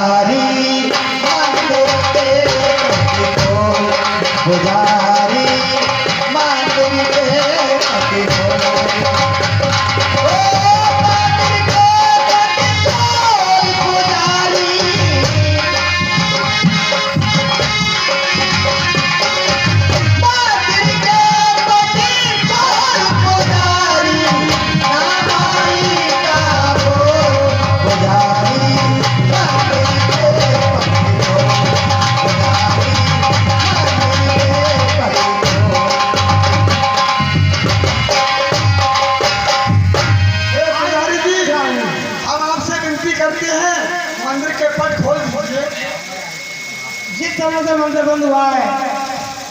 पुजारी मंदिर के पति बोल पुजारी मंदिर के पति बोल जिस समय से मंदिर बंद हुआ है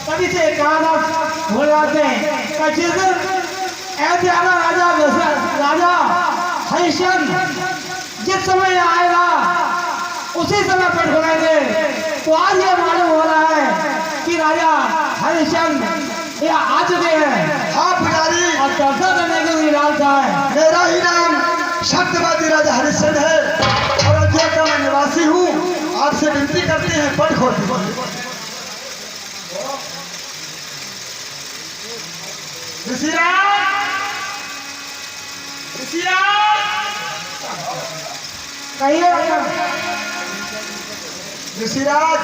तभी से एकादश हो जाते हैं। जिस दिन अयोध्या का राजा हरिश्चंद्र जिस समय आएगा उसी समय पट खुलेंगे। तो आज ये मालूम हो रहा है कि राजा हरिश्चंद्र ये आ चुके हैं। हाँ पुजारी, और दर्शन करने के लिए डालता है। मेरा ही नाम सत्यवादी राजा हरिश्चंद्र है और अयोध्या का मैं निवासी हूँ। आपसे विनती करते हैं पट खोल दीजिए। ऋषिराज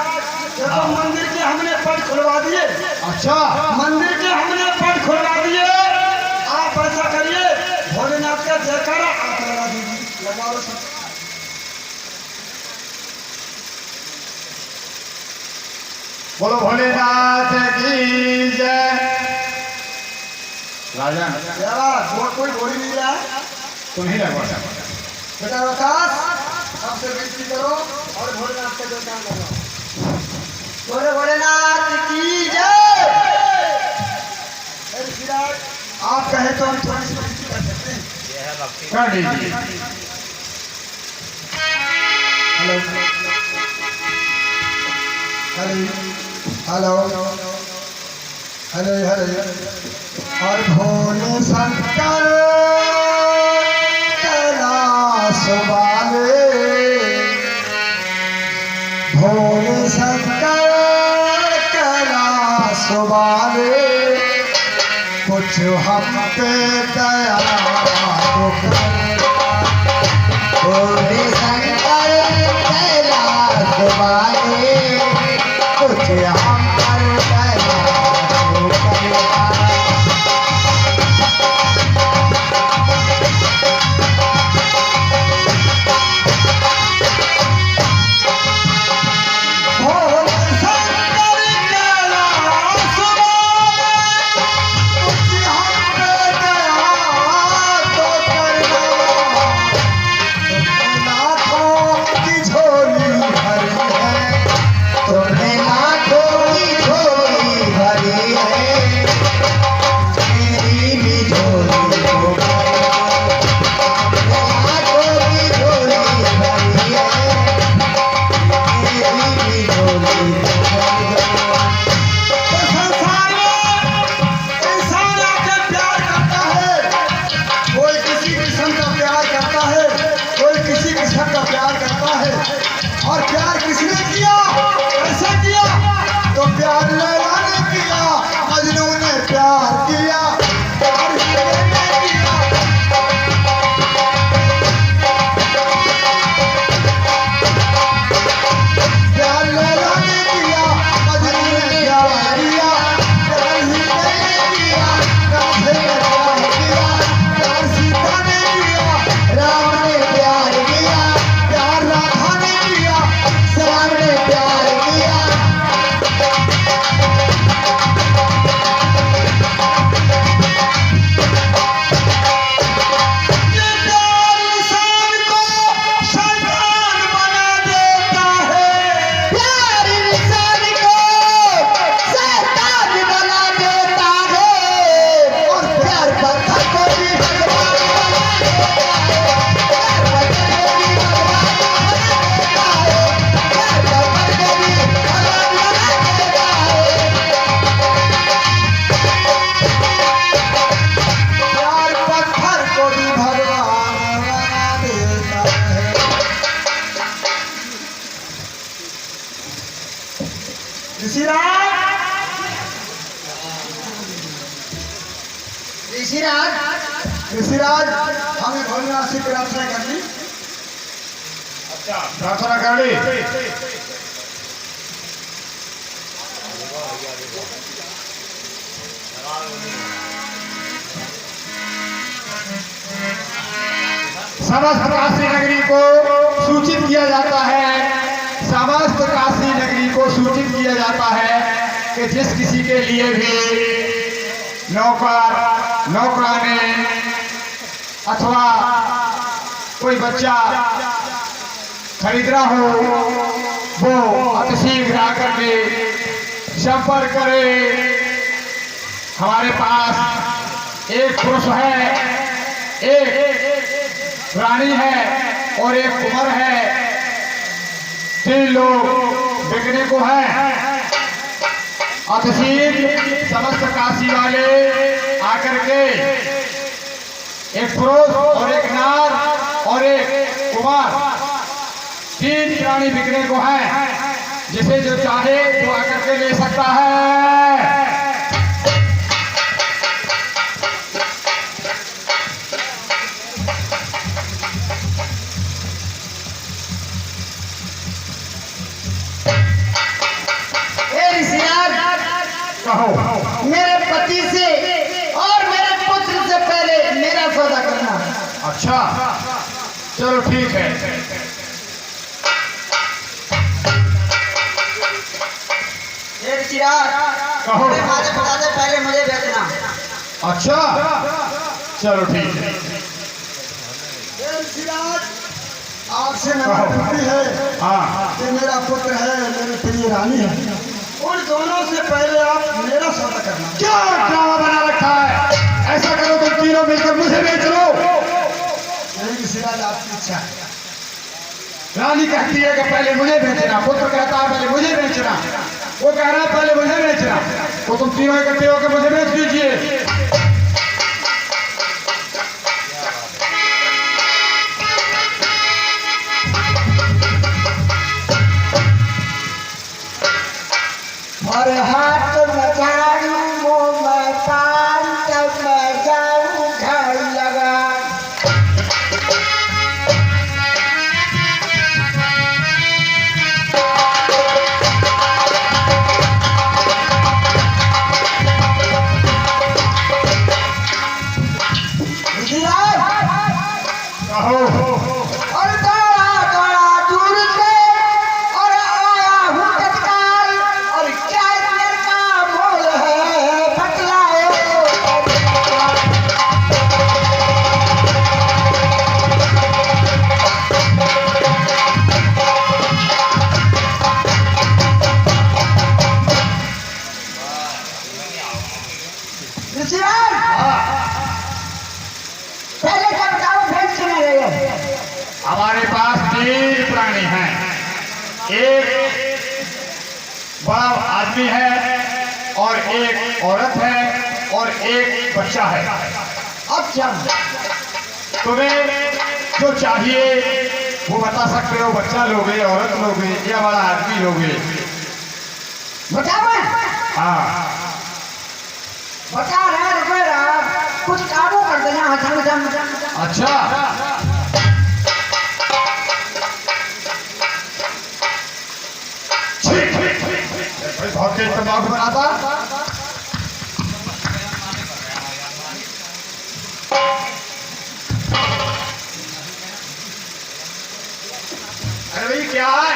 देखो मंदिर के हमने पट खुलवा दिए। अच्छा, मंदिर के हमने पट खुलवा दिए। आप ऐसा करिए भोलेनाथ का जयकारा आप लगा दीजिए। लगाओ सब। बोलो भोलेनाथ की जय। राजा कोई बोल नहीं रहा है, तुम ही लगवा बेटा विकास, सबसे विनती करो और भोलेनाथ का जयकार लगाओ। बोलो भोलेनाथ की जय। आप कहे तो हम थोड़ी सी विनती कर सकते हैं। कर दीजिए। Hello hello hello hello. और भोले शंकर कैलाश वाले, भोले शंकर कैलाश वाले, कुछ हम पे दया तो कर। भोले शंकर कैलाश वाले, कुछ हम पर दया तो कर। और प्यार किसने किया, कैसे किया? तो प्यार लैला ने किया, मजनू ने प्यार किया, प्यार किया। प्यार लैला ने किया, ऋषिराज ऋषिराज हमें भोलेनाथ से प्रार्थना कर ली। अच्छा प्रार्थना कर ली। समस्त काशी नगरी को सूचित किया जाता है, समस्त काशी नगरी को सूचित किया जाता है कि जिस किसी के लिए भी नौकर नौकरानी अथवा कोई बच्चा खरीदना हो वो अतिशीघ्र आकर के संपर्क करे। हमारे पास एक पुरुष है, एक रानी है और एक कुंवर है, 3 लोग बिकने को हैं। अतिशीघ्र समस्त काशी वाले आकर के एक पुरुष और एक नार और एक कुमार 3 प्राणी बिकने को हैं, जिसे जो चाहे वो आकर के ले सकता है। मेरे पति से और मेरे पुत्र से पहले मेरा सौदा करना। अच्छा चलो ठीक है। कहो। मारे बता दे पहले मुझे बेचना। अच्छा चलो ठीक है। आपसे मेरा पुत्री है, हाँ ये मेरा पुत्र है, मेरी प्रिय रानी है। उन दोनों से पहले आप मेरा सौदा करना। क्या ड्रामा बना रखा है? ऐसा करो तुम तीनों मिलकर मुझे बेच लो। नहीं ऋषिराज आपकी इच्छा है। रानी कहती है कि पहले मुझे बेचना, पुत्र कहता है पहले मुझे बेचना, वो कह रहा है पहले मुझे बेचना, तो तुम तीनों इकट्ठे होकर मुझे बेच दीजिए। और हाथ मचारू मुँह में पान तब मैं जाऊँ घर लगा। कहो। और दौड़ा दौड़ा दूर से और आया हूँ तत्काल, और क्या इतने का मोल है बतलाओ। ऋषिराज पहले क्या बताओ भेज सुने रहे हो। हमारे पास 3 प्राणी हैं, एक बड़ा आदमी है और एक औरत है और एक बच्चा है। अच्छा तुम्हें जो चाहिए वो बता सकते हो, बच्चा लोगे, औरत लोगे या बड़ा आदमी लोगे? बताओ। हाँ बता रहे रुपए रहा कुछ काबू कर देना। अच्छा ठीक बहुत तेज तंबाकू बनाता। अरे भाई क्या है?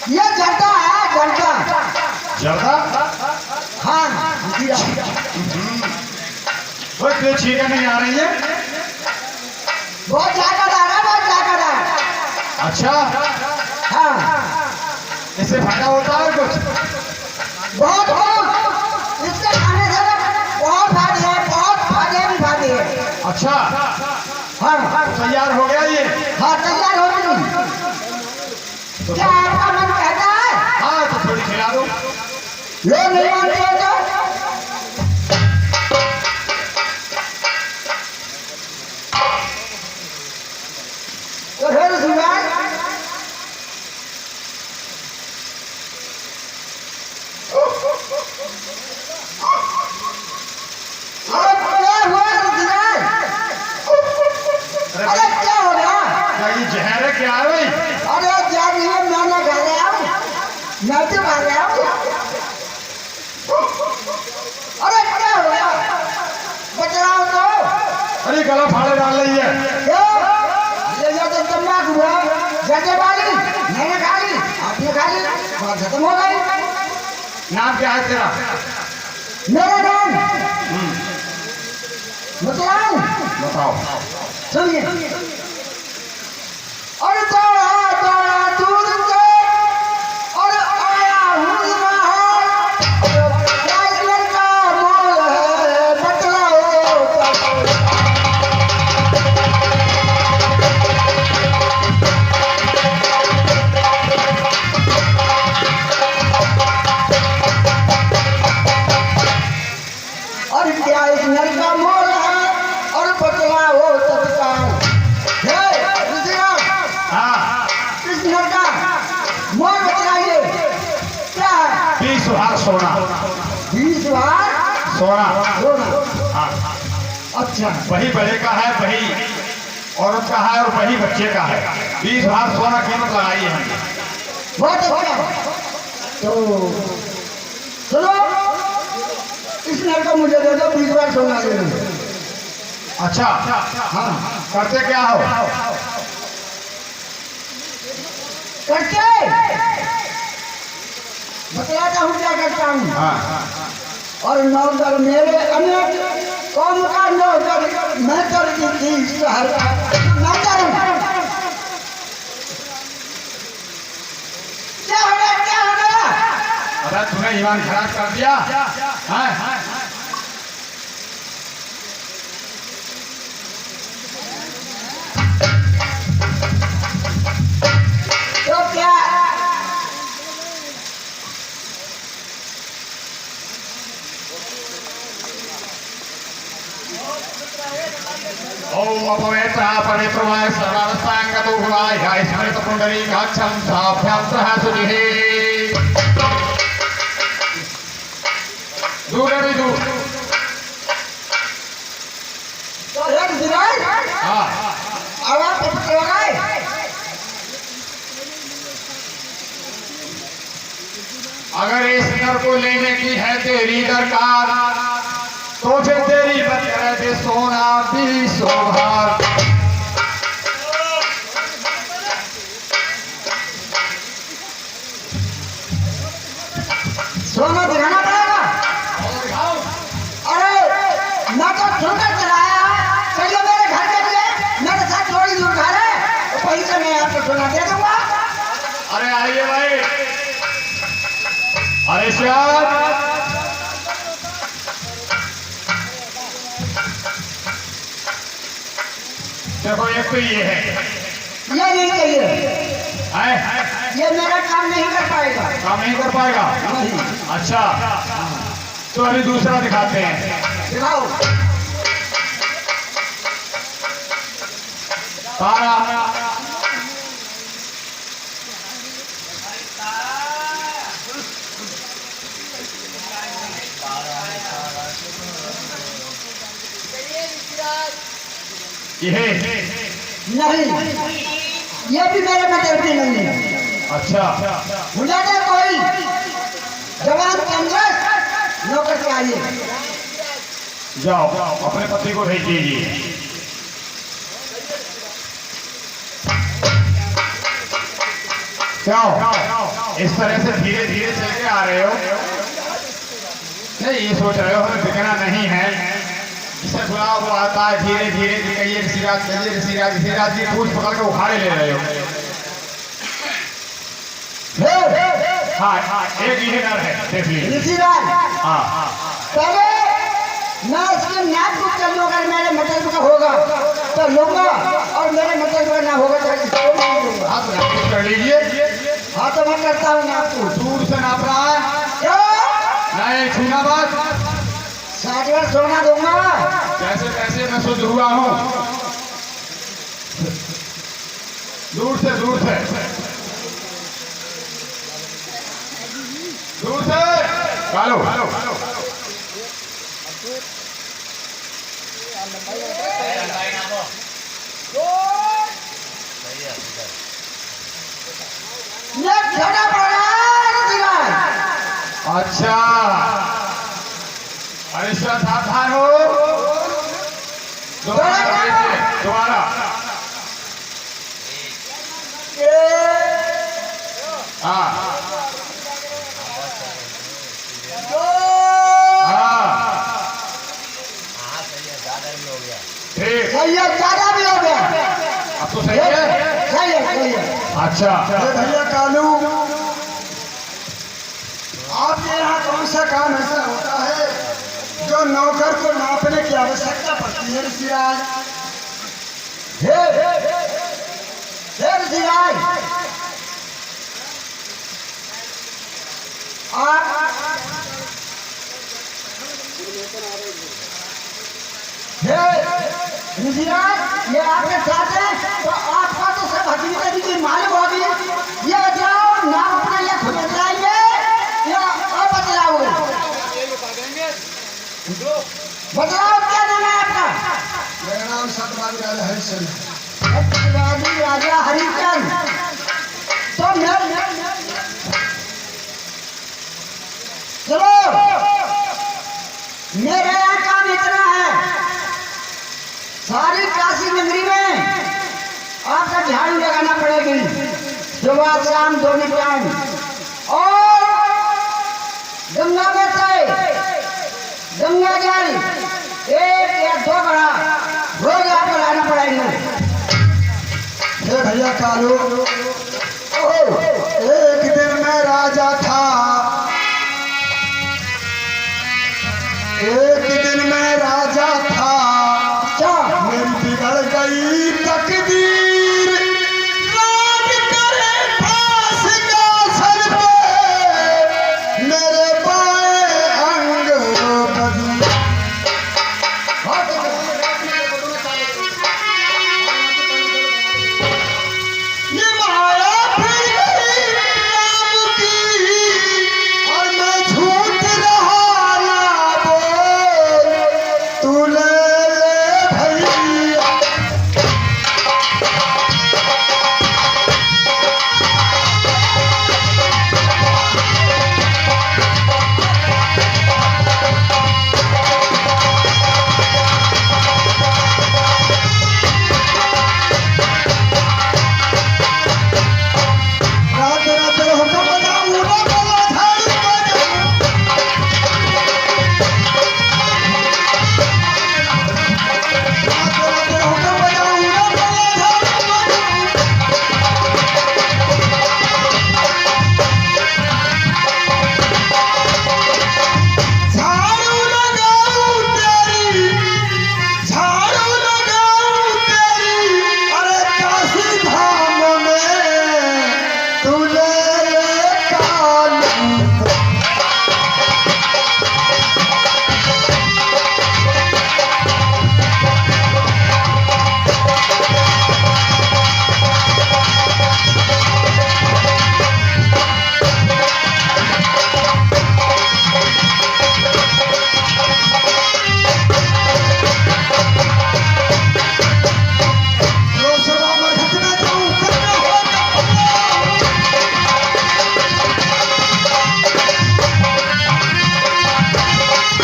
ये जर्दा है, जर्दा। जर्दा? हाँ वो इतनी छींकें नहीं आ रही है। बहुत जागरदार है, बहुत जागरदार। अच्छा हाँ इससे फायदा होता है कुछ? बहुत बहुत इसके खाने से बहुत फायदे हैं, बहुत फायदे भी फायदे हैं। अच्छा हाँ तैयार हो गया ये? हाँ तैयार हो गई। क्या आपका मन कहता है? हाँ तो थोड़ी खिला दो। लोग नहीं मानते हो तो फिर सुना चलो फाड़े डाल लीजिए। क्यों? ले जाओ तो तम्बाकू हुआ, जटे वाली, मैंने खा ली, आपने खा ली, बात खत्म हो गई। नाम क्या है तेरा? मेरा नाम बताओ। बताओ। सुनिए। और दौड़ा दौड़ा दूर से और आया हूँ बाहर, लाइट लड़का मोल है बतलाओ। और क्या इस नर का मोल है और बतलाओ तत्काल। हे ऋषिराज, हाँ, इस नर का मोल बतलाइए क्या है? 20 भार सोना। 20 बार सोना। सोना। हाँ, अच्छा, वही बड़े का है, वही औरत का है और वही बच्चे का है। 20 भार सोना कीमत लगाई है हमने। बहुत अच्छा। तो सुनो, इस नर को मुझे दे दो, 20 बार सोना दे दो। अच्छा, हाँ, करते क्या हो? करके बतलाता हूँ क्या करता हूँ। हाँ, और नौकर मेरे अनेक कौम का नौकर मैं कर दी थी शहर का नौकर हूँ। क्या हो गया, क्या हो गया? अरे तूने ईमान खराब कर दिया। हाँ, तो क्या ओम अपवित्र पवित्रवाय सर्वावस्थांगतो भवाय हाय स्मृत पुंडरी गच्छं साभ्यां सह सुधिः। दूर है भी दूर। तो एक दिनार हाँ, आवाज पे पकड़ लगाए। अगर इस नर को लेने की है तेरी दरकार तो फिर तेरी मत करे दे सोना 20 भार। सोना दिखाना पड़ेगा। अरे मैं तो छोटा चलाया, चलिए मेरे घर के लिए मेरे साथ थोड़ी दूर खा रहे, तो पैसे मैं आपको सोना दे दूंगा। अरे आइए भाई। अरे श्याम, देखो एक तो ये है। ये नहीं चाहिए, है? ये मेरा काम नहीं कर पाएगा। काम नहीं कर पाएगा। नहीं, अच्छा, तो अभी दूसरा दिखाते हैं। दिखाओ। तारा। ये नहीं, ये भी मेरे मतलब की नहीं है। अच्छा, मुझे तो कोई जवान कांग्रेस नौकर चाहिए। जाओ अपने पति को भेज दीजिए। क्यों इस तरह से धीरे धीरे चल के आ रहे हो? नहीं, ये सोच रहे हो हमें बिकना नहीं है, जिसे बुलाओ वो आता है, धीरे धीरे कहिए ऋषिराज, कहिए ऋषिराज, ऋषिराज जी पूछ पकड़ के उखाड़े ले रहे हो। हाँ, एक ये डर है, देख लीजिए। ऋषिराज, हाँ, पहले मैं इसके नाक को कर लूंगा, अगर मेरे मतलब का होगा तो लूंगा, और मेरे मतलब का ना होगा तो इसको नहीं लूंगा। आप नाप कर लीजिए। हाँ तो मैं करता हूँ नाप को। दूर से नाप रहा है, क्यों? नहीं छूना बात। 60 बार सोना दूंगा। कैसे कैसे मैं शुद्ध हुआ हूँ। दूर से दूर से दूर से कालो। ये खड़ा पड़ा ऋषिराज। अच्छा, अरे सावधान हो। बड़ा काम हाँ दो हाँ ठीक, सही है, ज्यादा भी हो गया। अब तो सही है। सही है, सही है। अच्छा अरे भैया कालू, आपके यहाँ कौन सा काम ऐसा होता है जो नौकर को नापने की आवश्यकता पड़ती है ऋषिराज? हे ऋषिराज, आप ऋषिराज, ये आपके साथ है तो आपका तो सब हकीकत की मालूम होगी। ये बताओ, नाम अपना ये खुद बतलाएंगे या आप बतलाओगे? बतलाओ, क्या नाम है आपका? मेरा नाम सत्यवादी राजा हरिश्चंद्र। सत्यवादी राजा हरिश्चंद्र। तो चलो, मेरे यहाँ काम इतना है, सारी काशी नगरी में आपका झाड़ू लगाना पड़ेगी सुबह शाम दोनों टाइम, और गंगा में से गंगा जल 1 या 2 घड़ा रोज आपको लाना पड़ेगा। ये भैया कालू, एक दिन मैं राजा था, एक दिन मैं राजा था, क्या मेरी बिगड़ गई तकदीर, राज करे फांस का सर पे, मेरे बाएं अंग बदी। ये माया फिर गई राम की, और मैं झूठ रहा ना बोल, तू ले भैया। रात रात हुक्म बजाऊं ना बोला झाड़ी बजाऊं, रात रात हुक्म बजाऊं ना बोला झाड़ी बजाऊं। झाड़ू लगाऊं तेरी, झाड़ू लगाऊं तेरी, अरे काशी धाम में तू ले कालू। रोज सुबह मरघट में जाऊं, करना होगा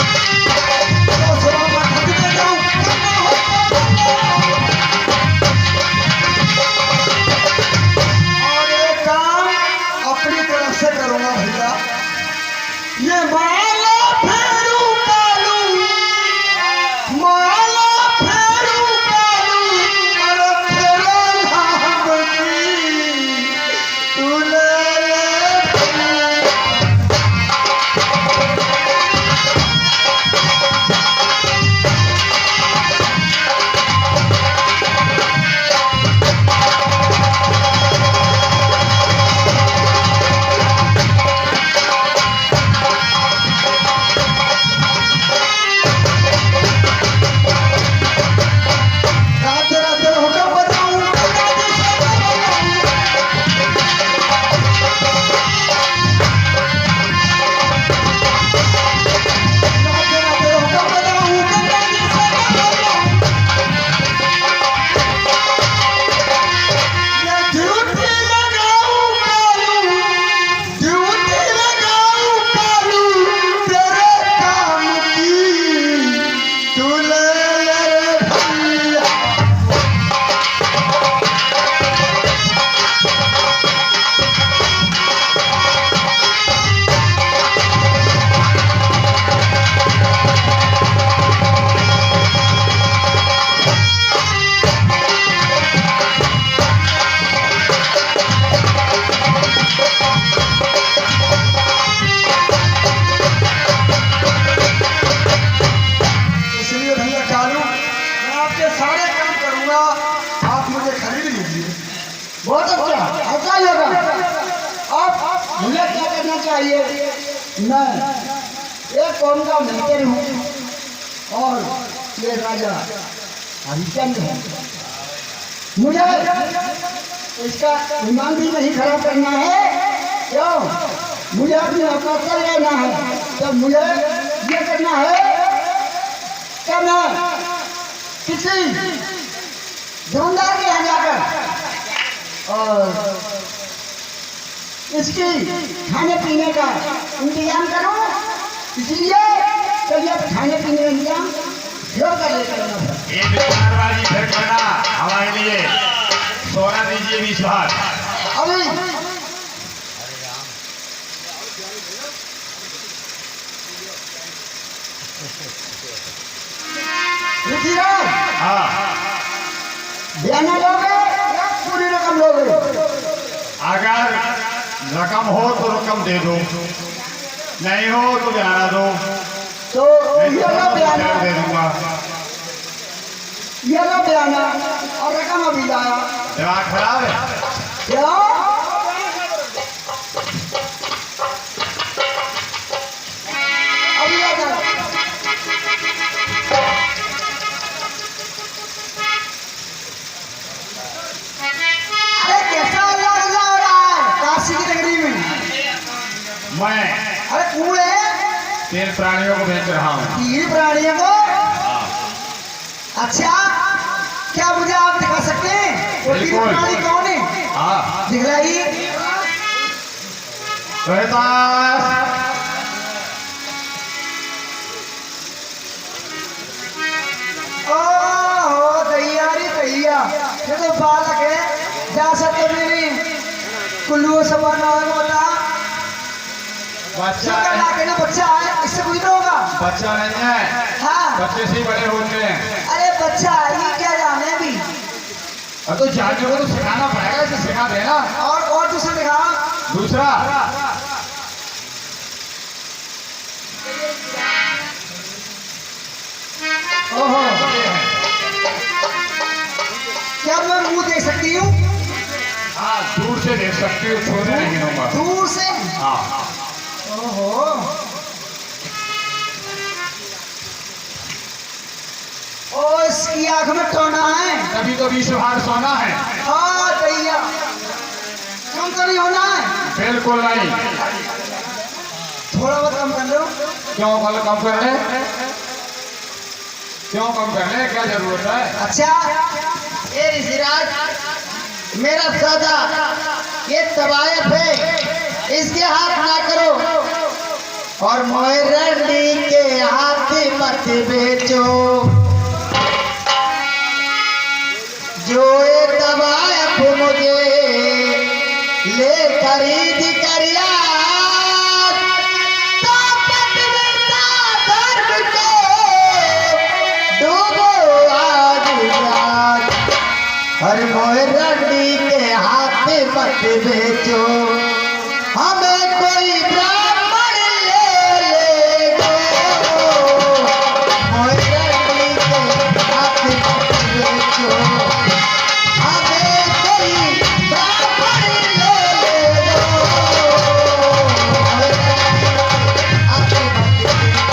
रोज सुबह मरघट में जाऊं, करना होगा। और एक काम अपनी तरफ से करूंगा भैया, ये माला फेरू कालू, माला फेरू कालू, अरे फेरा नाम की, तू ले भैया। चाहिए। मैं एक कौम का मित्र हूँ और ये राजा हरिचंद्र है। मुझे इसका ईमान भी नहीं खराब करना है। क्यों? मुझे अपनी औकात कर लेना है। तो मुझे ये करना है कि मैं किसी दुकानदार के यहाँ जाकर और इसकी खाने पीने का इंतजाम करूं। इसलिए तो ये खाने पीने का इंतजाम जो कर लेकर ये विचारवादी फिर करना हमारे लिए सोना दीजिए 20 लाख। अभी ऋषिराज हाँ, बयाना लोगे या पूरी रकम लोगे? अगर रकम हो तो रकम दे दो, नहीं हो तो बयाना दो। तो नहीं ये तो लो बयाना, दे दूंगा। ये लो बयाना और रकम अभी लाया। दिमाग खराब है। क्यों? अभी ला कर। अरे कैसा अल्लाह अल्लाह हो रहा है काशी की नगरी में? मैं अरे कौन है? 3 प्राणियों को बेच रहा हूँ। 3 प्राणियों को? अच्छा, क्या मुझे आप दिखा सकते हैं वो 3 बिल्कुल। प्राणी कौन है? हाँ, दिखलाइए। रोहितास, ओहो दैया रे दैया, ये तो बालक है। जा सकते मेरी कुल्लू सवाना होता बच्चा शुक्र ना कहना बच्चा है, इससे कुछ नहीं होगा। बच्चा नहीं है, हाँ, बच्चे से ही बड़े होते हैं। अरे बच्चा है, ये क्या जाने भी। अब तो जानने को तो सिखाना पड़ेगा, इसे सिखा देना। और दूसरा दिखा। दूसरा ओहो, ये है। क्या मैं मुंह देख सकती हूँ? हाँ, दूर से देख सकती हो, छोड़ने नहीं दूंगा। दूर से? हाँ, ओहो, ओ इसकी आंख में टोना है। तभी तो 20 भार सोना है। हाँ दैया, कम तो नहीं होना है? बिल्कुल नहीं। थोड़ा बहुत कम कर लो। क्यों मतलब कम कर ले? क्यों कम कर ले? क्या जरूरत है? अच्छा ये ऋषिराज, मेरा सौदा ये तवायफ है, इसके हाथ ना करो और मोहरनी के हाथ मत बेचो। जो ये तवायफ मुझे ले खरीद कर यार, ताकत मिलता धर्म को डूबो आज रात। हर मोहरनी के हाथ मत बेचो, हमें कोई ब्राह्मण ले लेगो। मोहरनी के हाथ मत बेचो, हमें कोई ब्राह्मण ले लेगो। हाथ मत बेचो।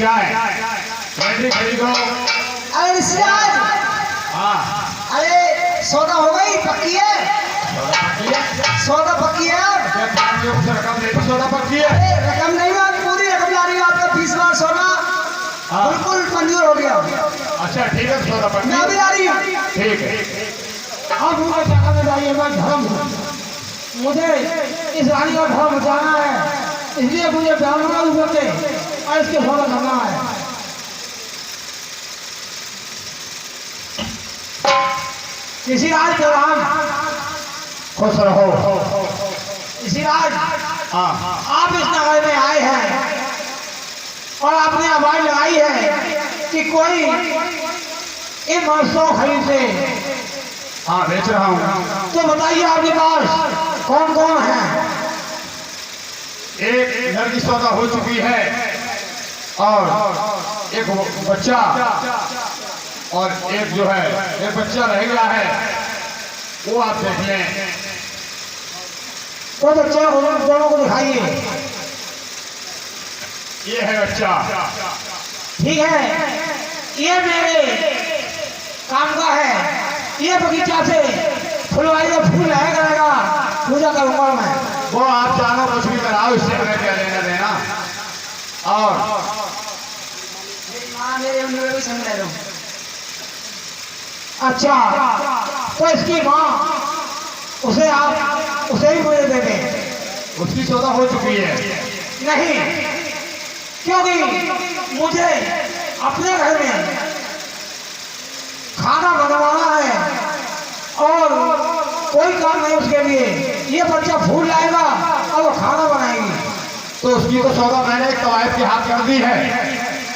क्या है बैटरी खरीदो। अरे ऋषिराज, हाँ अरे सौदा हो गई, पक्की है? सौदा पक्की है अब? क्या प्राणियों से रकम दे दी, सौदा पक्की है। अरे रकम नहीं, मैं पूरी रकम ला रही हूँ। आपका 20 लाख सोना हाँ। बिल्कुल मंजूर हो गया। अच्छा ठीक है, सौदा पक्की मैं अभी ला रही हूँ। ठीक है। अब मुझे क्या करना चाहिए? मैं धर्म हूँ, मुझे इस रानी का धर्म बचाना है, इसलिए मुझे ब्राह्मणों ऊपर से और इसके फॉलो करना है। ऋषिराज प्रणाम। खुश रहो। ऋषिराज, हाँ आप इस नगर में आए हैं और आपने आवाज लगाई है कि कोई इन महोत्सव खरीदे, हाँ बेच रहा हूँ। तो बताइए आपके पास कौन कौन है? एक नर की सौदा हो चुकी है और एक बच्चा और एक जो है एक बच्चा रह गया है, वो आप देख लें। तो बच्चे दोनों को दिखाइए। ये है बच्चा। ठीक है, ये मेरे काम का है। ये बगीचा से फुलवारी का फूल आया करेगा, पूजा करूंगा मैं। वो आप जानो कुछ भी कराओ, इससे हमें क्या लेना देना। और हाँ, मेरे उन्हें भी संग ले लो। अच्छा, तो इसकी माँ उसे भी मुझे दे दें। उसकी सौदा हो चुकी है। नहीं, क्योंकि मुझे अपने घर में खाना बनवाना है और कोई काम नहीं उसके लिए। ये बच्चा फूल लाएगा और वो खाना बनाएगी। तो उसकी तो सौदा मैंने एक कवायद के हाथ कर दी है।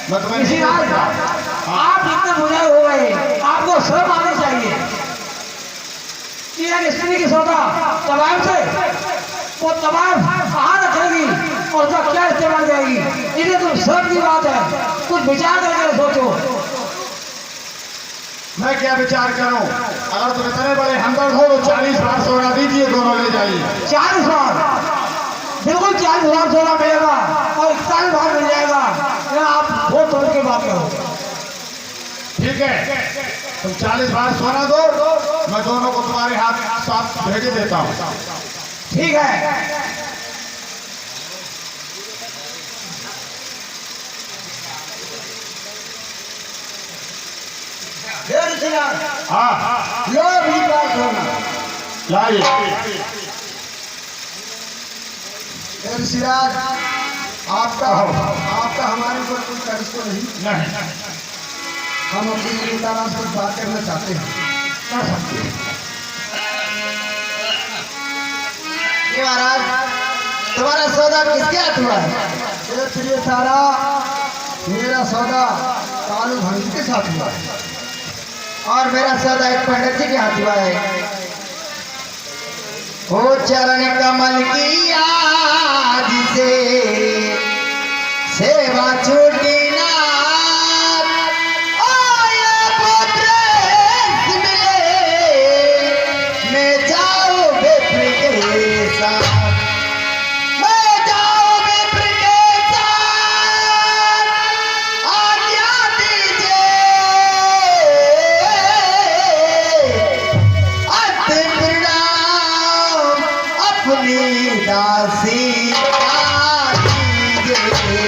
मैं तुम्हें नहीं ऋषिराज, कहता। आप इतने बुजुर्ग हो गए, आपको शर्म आनी चाहिए कि एक स्त्री की सौदा तबायब से वो तबायब कहाँ रखेगी और उसका क्या इस्तेमाल करेगी? इन्हें तो शर्म की बात है, कुछ विचार करके सोचो। मैं क्या विचार करूं? अगर तुम इतने बड़े हमदर्द हो तो 40 बार सोना दीजिए, दोनों ले जाइए। 40 बार, बिल्कुल 40 बार सोना मिलेगा और 41 बार मिल जाएगा। या आप वो तोड़ के बात करो। ठीक है, तुम 40 बार सोना दो, मैं दोनों को तुम्हारे हाथ साथ भेज देता हूँ। ठीक है, हे ऋषिराज, हाँ लो भी बात होना। लाइए। हे ऋषिराज, आपका हमारे ऊपर कोई कर्ज तो नहीं? नहीं हम अपनी पितारा से कुछ बात करना चाहते हैं। कर सकते हैं। ये महाराज, तुम्हारा सौदा किसके हाथ हुआ है? ये प्रिय तारा, मेरा सौदा कालू भंगी के साथ हुआ है और मेरा सौदा एक पंडित जी के हाथ हुआ है। हो चरण कमल की याद से सेवा छूटी ना, आया पुत्रेस मिले, मैं जाऊं विप्र के साथ, मैं जाऊं विप्र के साथ, आज्ञा दीजिए, अति प्रणाम अपनी दासी का दीजिए।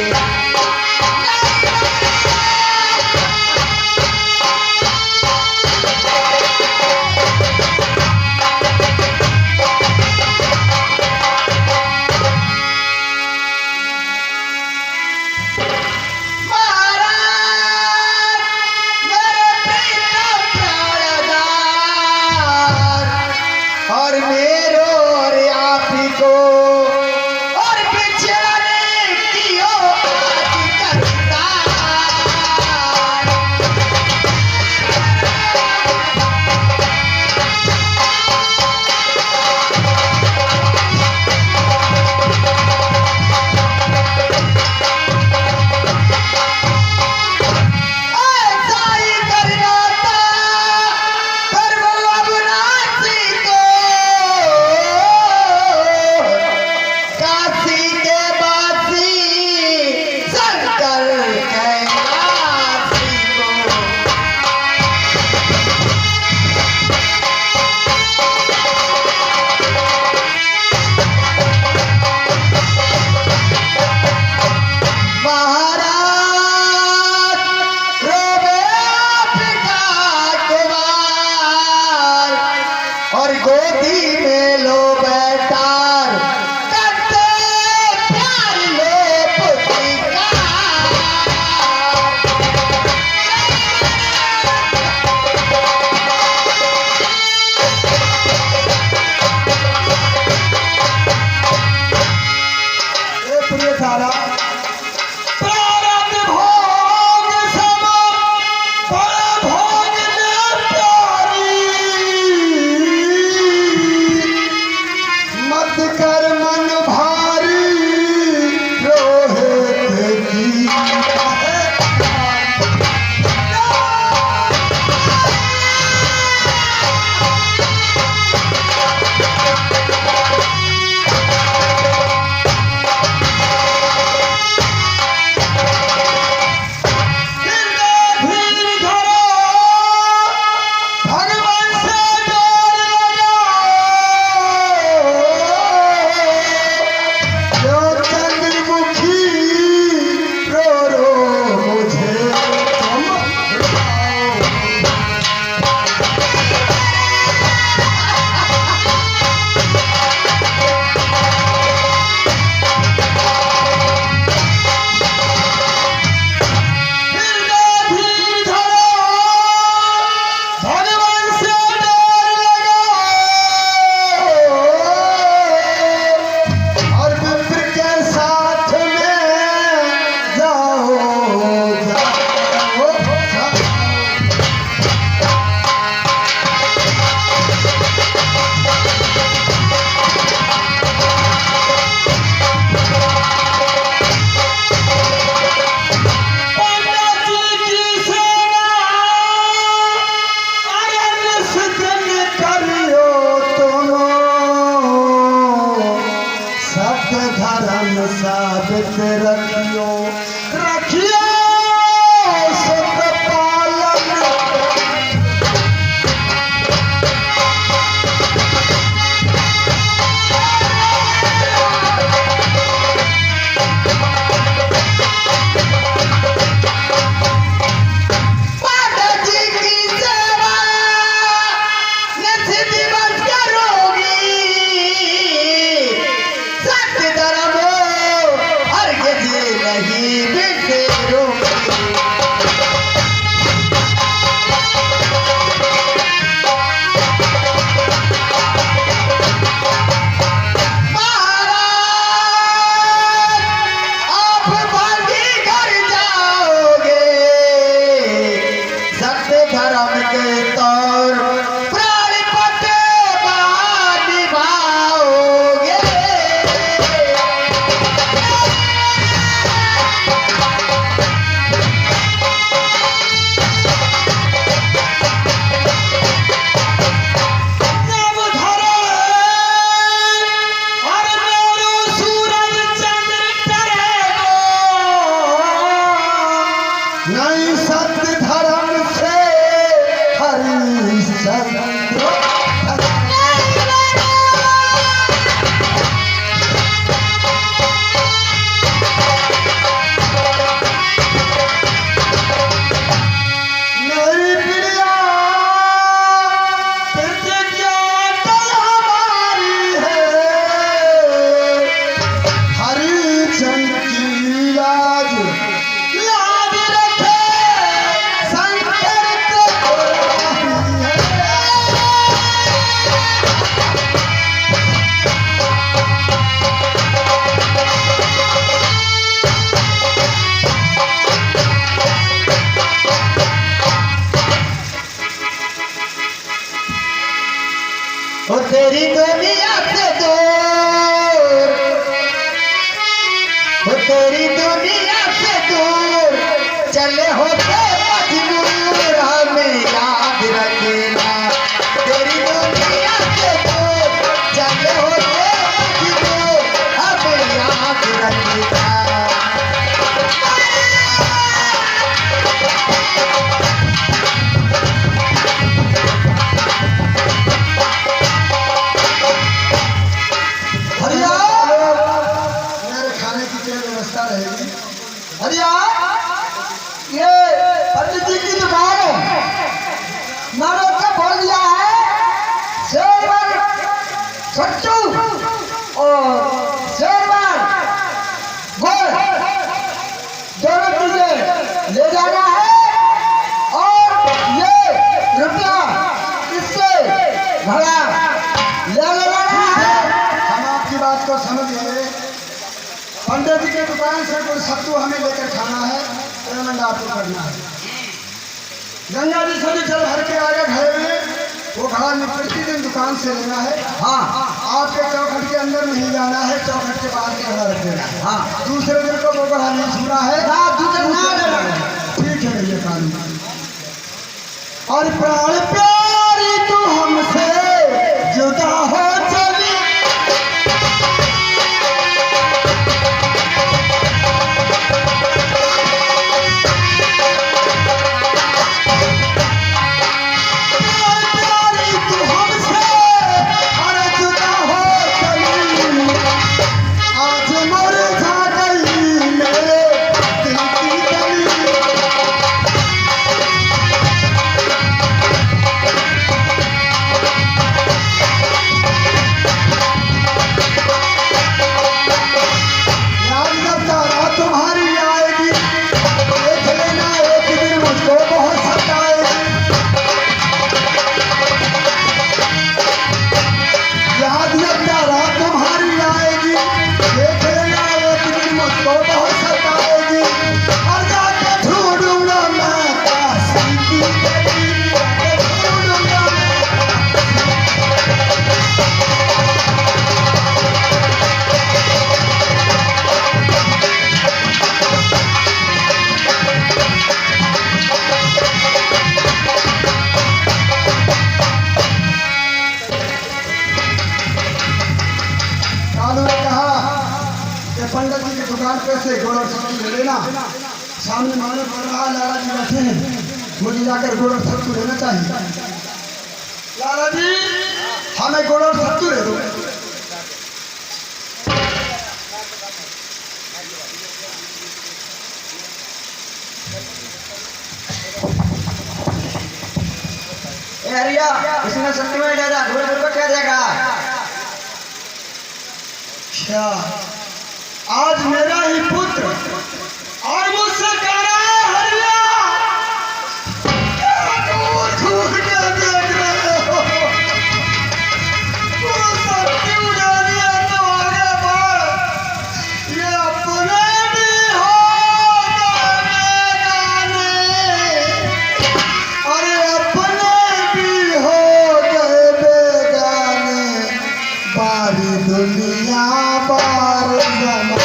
सत्य धर्म से हरिश्चंद्र मेरी प्रिया प्रतिज्ञा कल हमारी है हरिश्चंद्र की लाज लाज रखे शंकर को है। ओ तेरी दुनिया से दूर ओ तेरी दुनिया से दूर चले होते मजबूर हमें याद रखना तेरी दुनिया से दूर चले होते मजबूर हमें याद रखना हरिया मेरे खाने की क्या व्यवस्था रहेगी हरिया ये पंडित जी की दुकान है मैंने उससे बोल दिया है शेरवान सच्चू और शेरवान गोल दोनों चीजें ले जाना है और ये रुपया इससे भरा ले लेना है हम आपकी बात को समझ गए पंडित जी की दुकान से कोई सत्तू हमें लेकर खाना है पेमेंट आपको करना है गंगा जी से भी जल भर के आगे घर में वो घड़ा में प्रतिदिन दुकान से लेना है हाँ आपके चौखट के अंदर नहीं जाना है चौखट के बाहर के घड़ा रख देना है हाँ दूसरे दिन को वो घड़ा नहीं छूना है दूसरे ना लेना है ठीक है ये कानून और प्राण प्यारी तू हमसे जुदा हो चली प्यारी तू हमसे अरे जुदा हो चली आज मुरझा गई मेरे दिल की कली याद जब तारा तुम्हारी आएगी देख लेना एक दिन मुझको बहुत सताएगी याद जब तारा तुम्हारी आएगी देख लेना एक दिन मुझको बहुत सताएगी और जाके ढूंढूंगा मैं काशी की गली जाके ढूंढूंगा मैं कालू ने कहा कि पंडित जी की दुकान पे से गुड़ और सब्जी ले लेना सामने मालूम पड़ रहा है लाला जी बैठे हैं मुझे जाकर गुड़ और सब्जी लेना चाहिए लाला जी हमें गुड़ और सब्जी ले दो हरिया इसमें सब्जी में डाला गुड़ को क्या देगा क्या आज मेरा ही पुत्र और मुझसे कह रहा है हरिया क्या दूर दूर के देख रहे हो वो सब्जी उड़ा दिया तो आगे बढ़ ये अपने भी हो गाने अरे अपने भी हो गए बेगाने बारी दुनिया बार जमा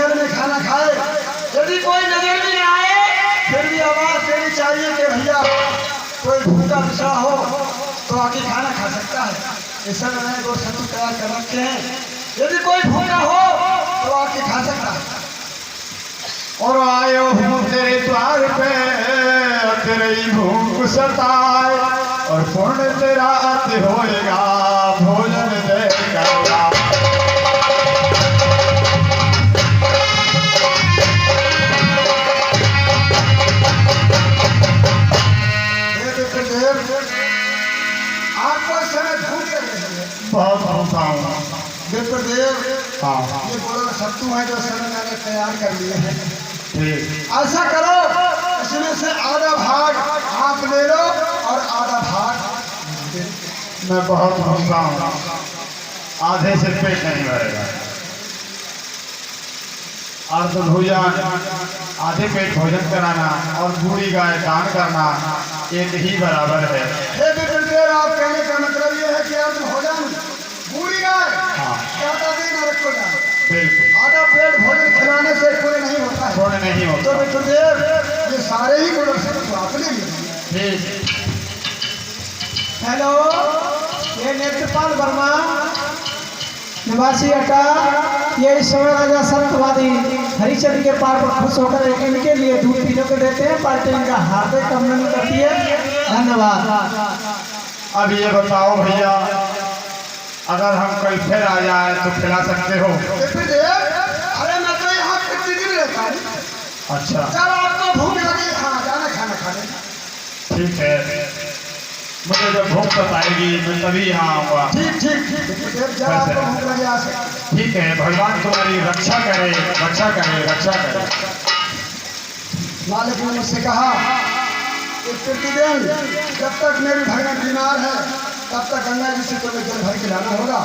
महल में खाना खाए, यदि कोई नजर में न आए फिर भी आवाज देनी चाहिए कि भैया कोई भूखा पिछड़ा हो तो आके खाना खा सकता है। इस समय मैंने दो सत्तू तैयार कर रखे हैं, यदि कोई भूखा हो तो आके खा सकता है। और आयो हूँ तेरे द्वार पे, तेरी भूख सताए, और पूर्ण तेरा अति होएगा, भोजन देगा। आपको इस समय भूख लग रही है? बहुत भूखा हूँ। विप्रदेव, हाँ ये बोलो सत्तू है जो इस समय मैंने तैयार कर लिए हैं। ठीक। ऐसा करो, इसमें से आधा भाग आप ले लो और आधा भाग मुझे दे दो। मैं बहुत भूखा हूँ, आधे से पेट नहीं भरेगा। और तो भोजन आधे पेट भोजन कराना और बूढ़ी गाय दान करना एक ही बराबर है। हे विप्रदेव, आप कहने का मतलब ये है कि आप भोजन बूढ़ी गाय हाँ। ज्यादा दिन रखो जाए, बिल्कुल आधा पेट भोजन खिलाने से पूरे नहीं होता है। थोड़े नहीं तो होता। विप्रदेव, ये सारे ही गुण से तो आपने लिए। ठीक। हेलो, ये नेत्रपाल वर्मा निवासी अटा, ये इस समय राजा संतवादी हरिचंद्र के पार पर खुश होकर इनके लिए दूध पीने को देते हैं। पार्टी इनका हार्दिक अभिनंदन करती है। धन्यवाद। अब ये बताओ भैया, अगर हम कल फिर आ जाए तो खिला सकते हो? विप्रदेव, अरे मैं तो यहाँ प्रतिदिन रहता हूँ। अच्छा जब आपको भूख लगे हाँ जाना खाना खाने। ठीक है, मुझे जब भूख सताएगी मैं तभी यहाँ आऊँगा। ठीक ठीक ठीक विप्रदेव, जब आपको भूख लगे आ सकते। ठीक है, भगवान तुम्हारी रक्षा करे, रक्षा करे, रक्षा करे। मालिक ने मुझसे कहा कि प्रतिदिन जब तक मेरी भगवान बीमार है तब तक गंगा जी से तुम्हें जल भर के लाना होगा।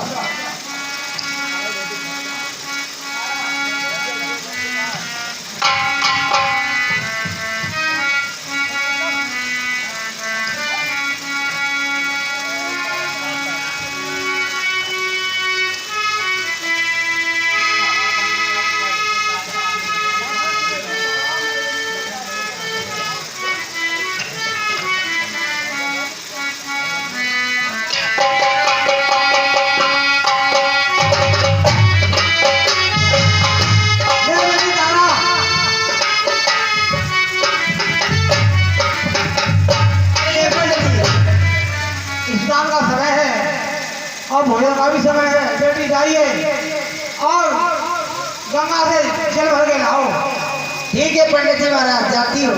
स्नान का समय है और भोजन का भी समय है। बेटी जाइए और गंगा से जल भर के लाओ। ठीक है पंडित जी महाराज, जाती हो।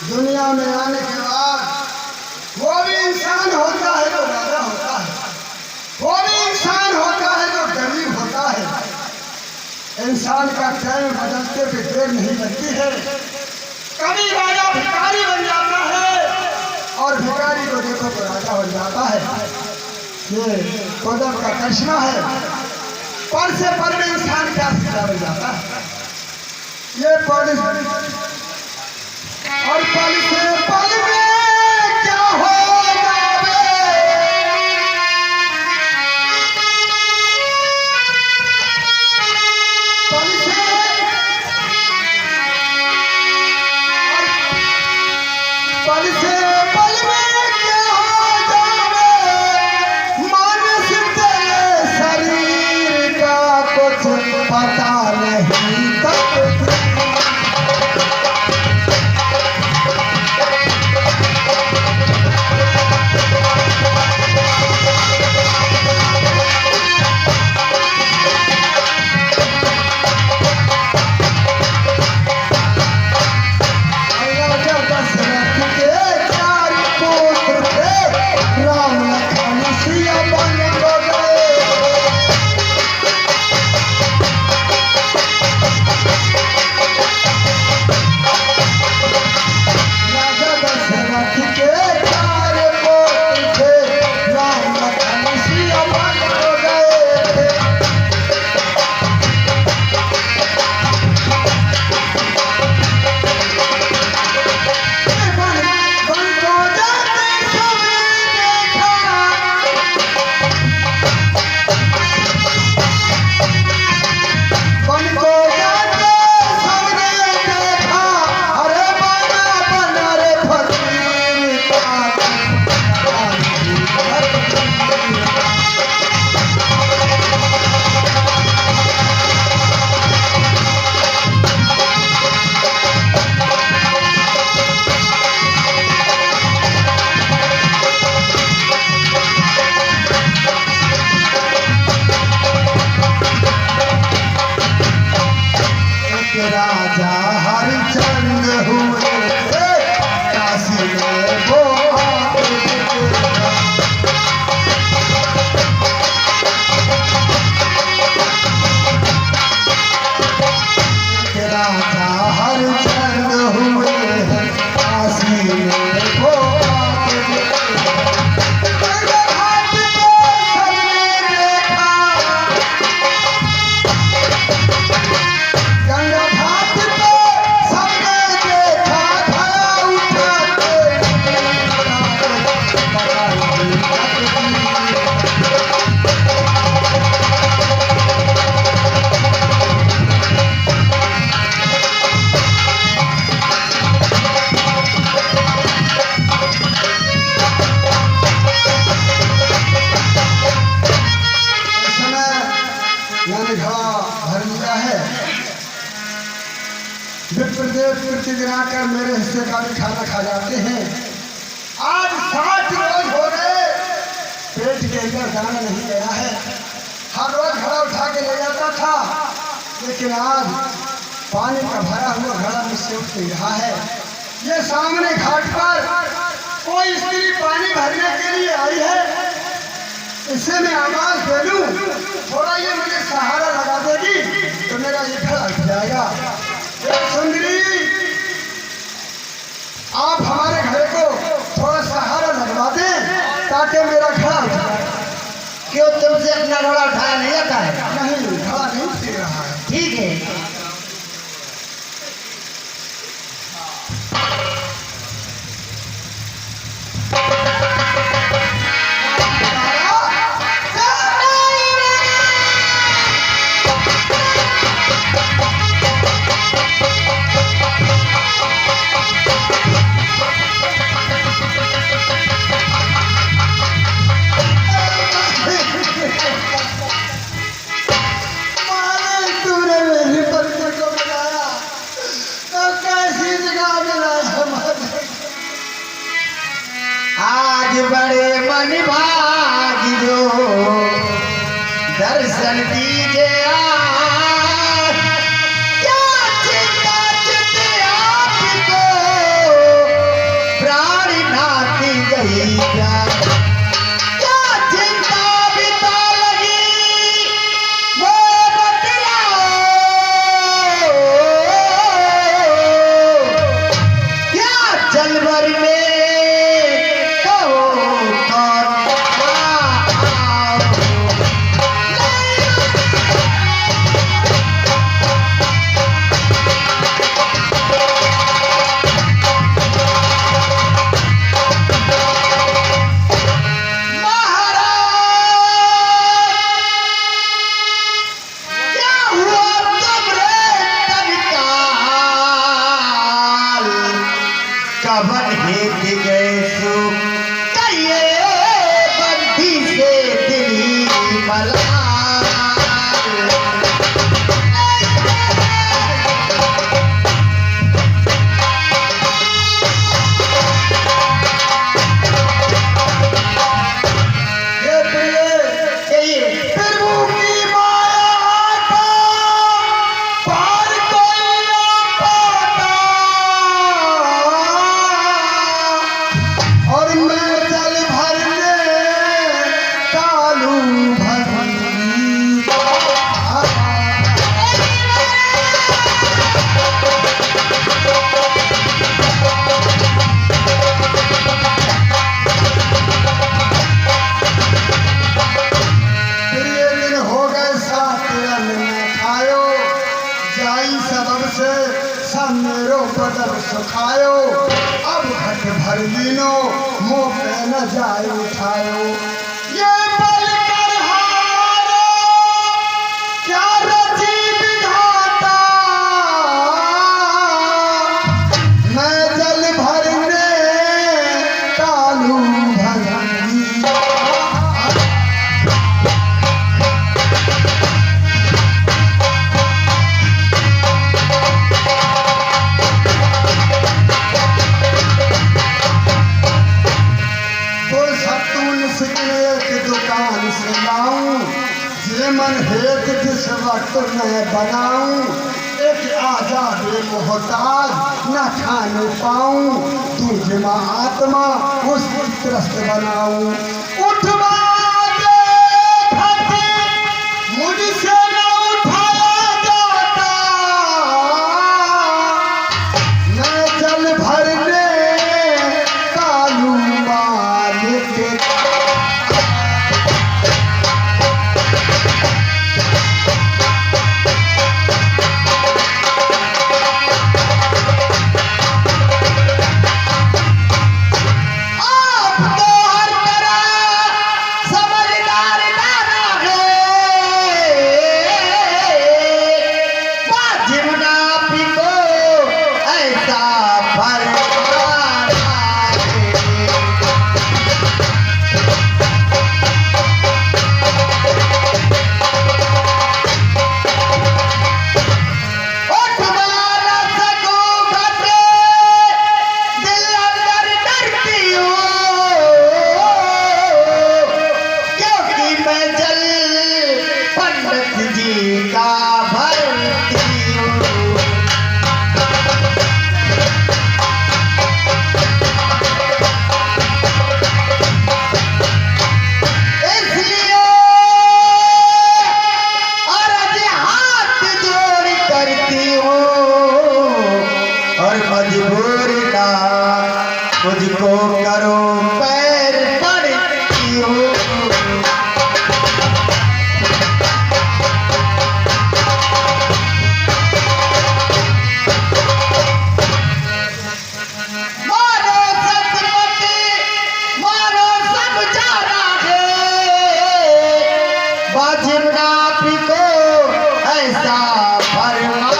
दुनिया में आने के बाद वो भी इंसान हो इंसान का टाइम बदलते पे देर नहीं लगती है। कभी राजा भिखारी बन जाता है और भिखारी को देखो तो राजा बन जाता है। ये कदम का करिश्मा है। पल से पल में इंसान क्या सीधा बन जाता है। ये पल और पल से पल में क्या हो जावे। पल से पल से पल में क्या हो जावे। मानस तेरे शरीर का कुछ पता नहीं तब। राजा हरिचंद हुए काशी में वो राजा हरिचंद हुए काशी में वो प्रतिदिन आकर मेरे हिस्से का भी खाना खा जाते हैं। आज 60 रोज हो गए पेट के अंदर दाना नहीं गया है। हर रोज घड़ा उठा के ले जाता था, लेकिन आज पानी का भरा हुआ घड़ा मुझसे उठ नहीं रहा है। ये सामने घाट पर कोई स्त्री पानी भरने के लिए आई है। इससे मैं आवाज दे लूं, थोड़ा ये मुझे सहारा लगा देगी तो मेरा ये घड़ा उठ जाएगा। सुंदरी, आप हमारे घर को थोड़ा सहारा लगवा दें ताकि मेरा घड़ा उठ जाए। क्यों तुमसे अपना घोड़ा उठाया नहीं जाता है? नहीं, घड़ा नहीं उठ रहा है। ठीक है। आज बड़े मन भागियो दर्शन दीजे आज। क्या चिंता चित आपको प्राण नाती गई क्या? क्या चिंता बिता लगी वो बतलाओ। ताई सबब से सब मेरो बदल सुखायो, अब घट भर लीनो मुँह पे न जाए उठायो। ये पल कर हारो क्या रची विधाता, मैं जल भरने कालू भंगी। दुकान से लाऊं जे मन हेत जिस वक्त मैं बनाऊं, एक आजाद मोहताज न खाने पाऊं, तुझे माँ आत्मा उसकी त्रस्त बनाऊं। उठवा दे मुझसे न उठाया जाता, मैं जल भरने कालू मालिक। मुझको करो पैर पड़ती हो। मारो सतपति मारो सब जाना है, वाजिब ना पिको ऐसा फरमान।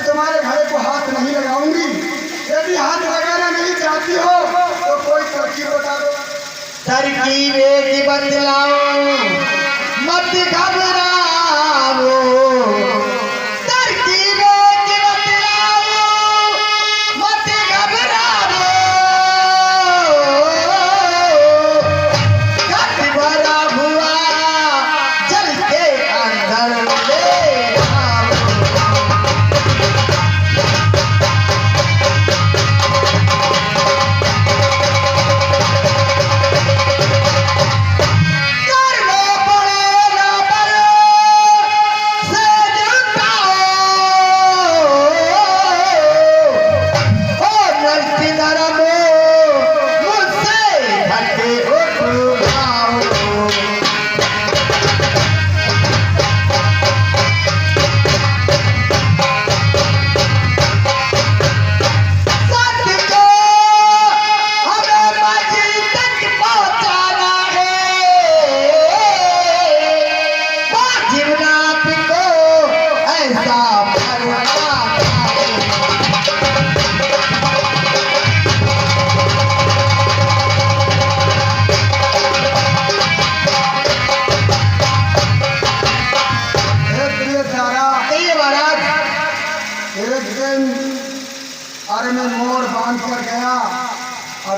तुम्हारे घरे को हाथ नहीं लगाऊंगी, यदि हाथ लगाना नहीं चाहती हो तो कोई तरकीब बता दो। तरकीब एक बतलाओ, मत घबराओ, तरकीब एक बतलाओ, मत घबराओ, घट भरा हुआ जल के अंदर ले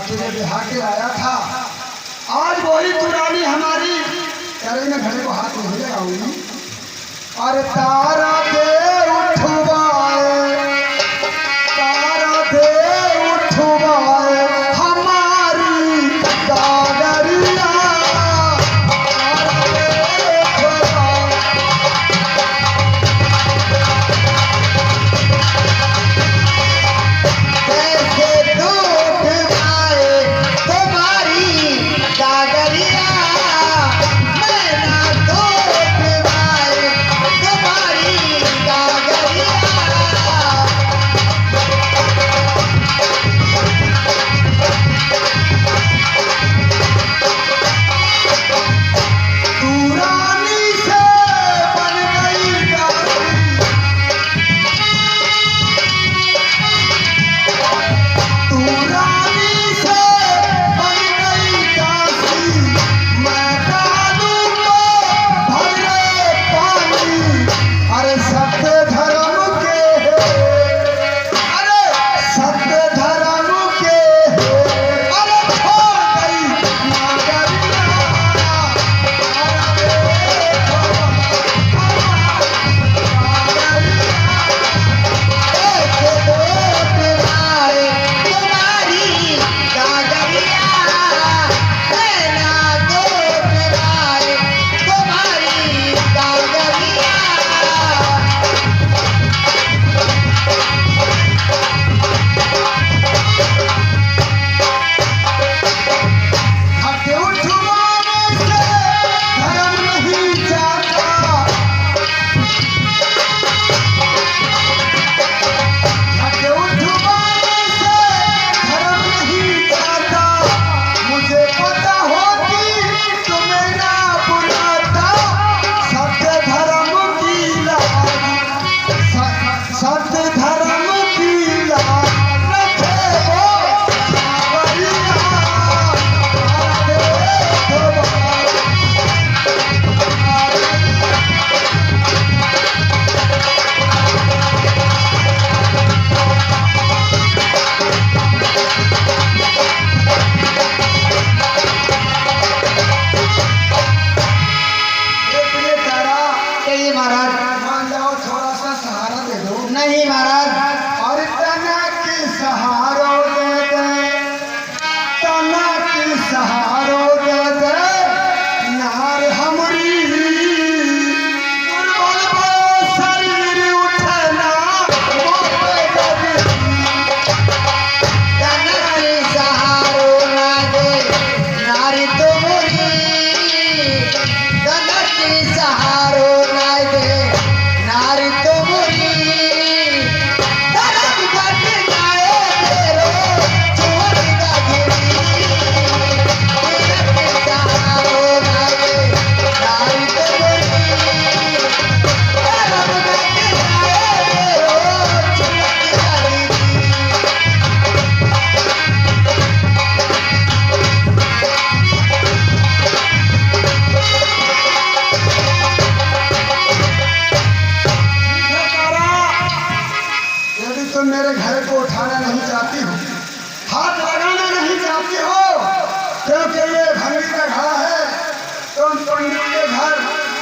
तुझे बिहार के आया था, आज वही पुरानी हमारी करे में घरे को हाथ नहीं लगाऊंगी। अरे तारा दे उठवाए, तारा दे उठवाए हमारी दादरिया, तारा दे उठवाए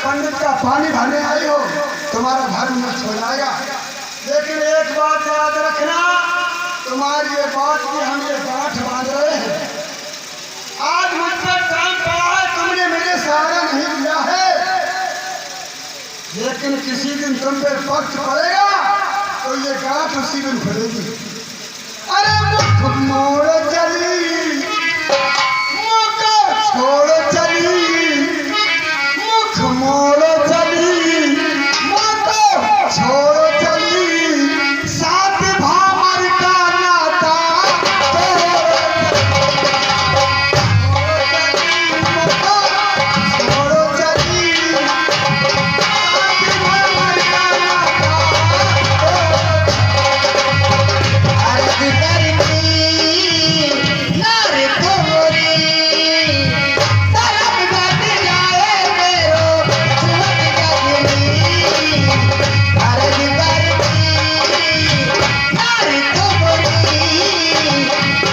पंडित का पानी भरने आई हो, तुम्हारा धर्म नष्ट हो जाएगा। लेकिन एक बात याद रखना, तुम्हारी ये बात की हम ये गांठ बांध रहे हैं। आज मुझसे काम पड़ा है, तुमने मुझे सहारा नहीं दिया है, लेकिन किसी दिन तुम पे वक्त पड़ेगा तो ये गांठ उसी दिन खुलेगी। अरे मुख मोड़ चली, मुख छोड़ चली, मुख मोड़ चली, मुख छोड़ चली, साथ भामर का नाता छोड़ चली, साथ भामर का नाता। आरती करती नार तोरी, तरफ गट जाए मेरो छुअत गगनी। आरती करती नार तोरी,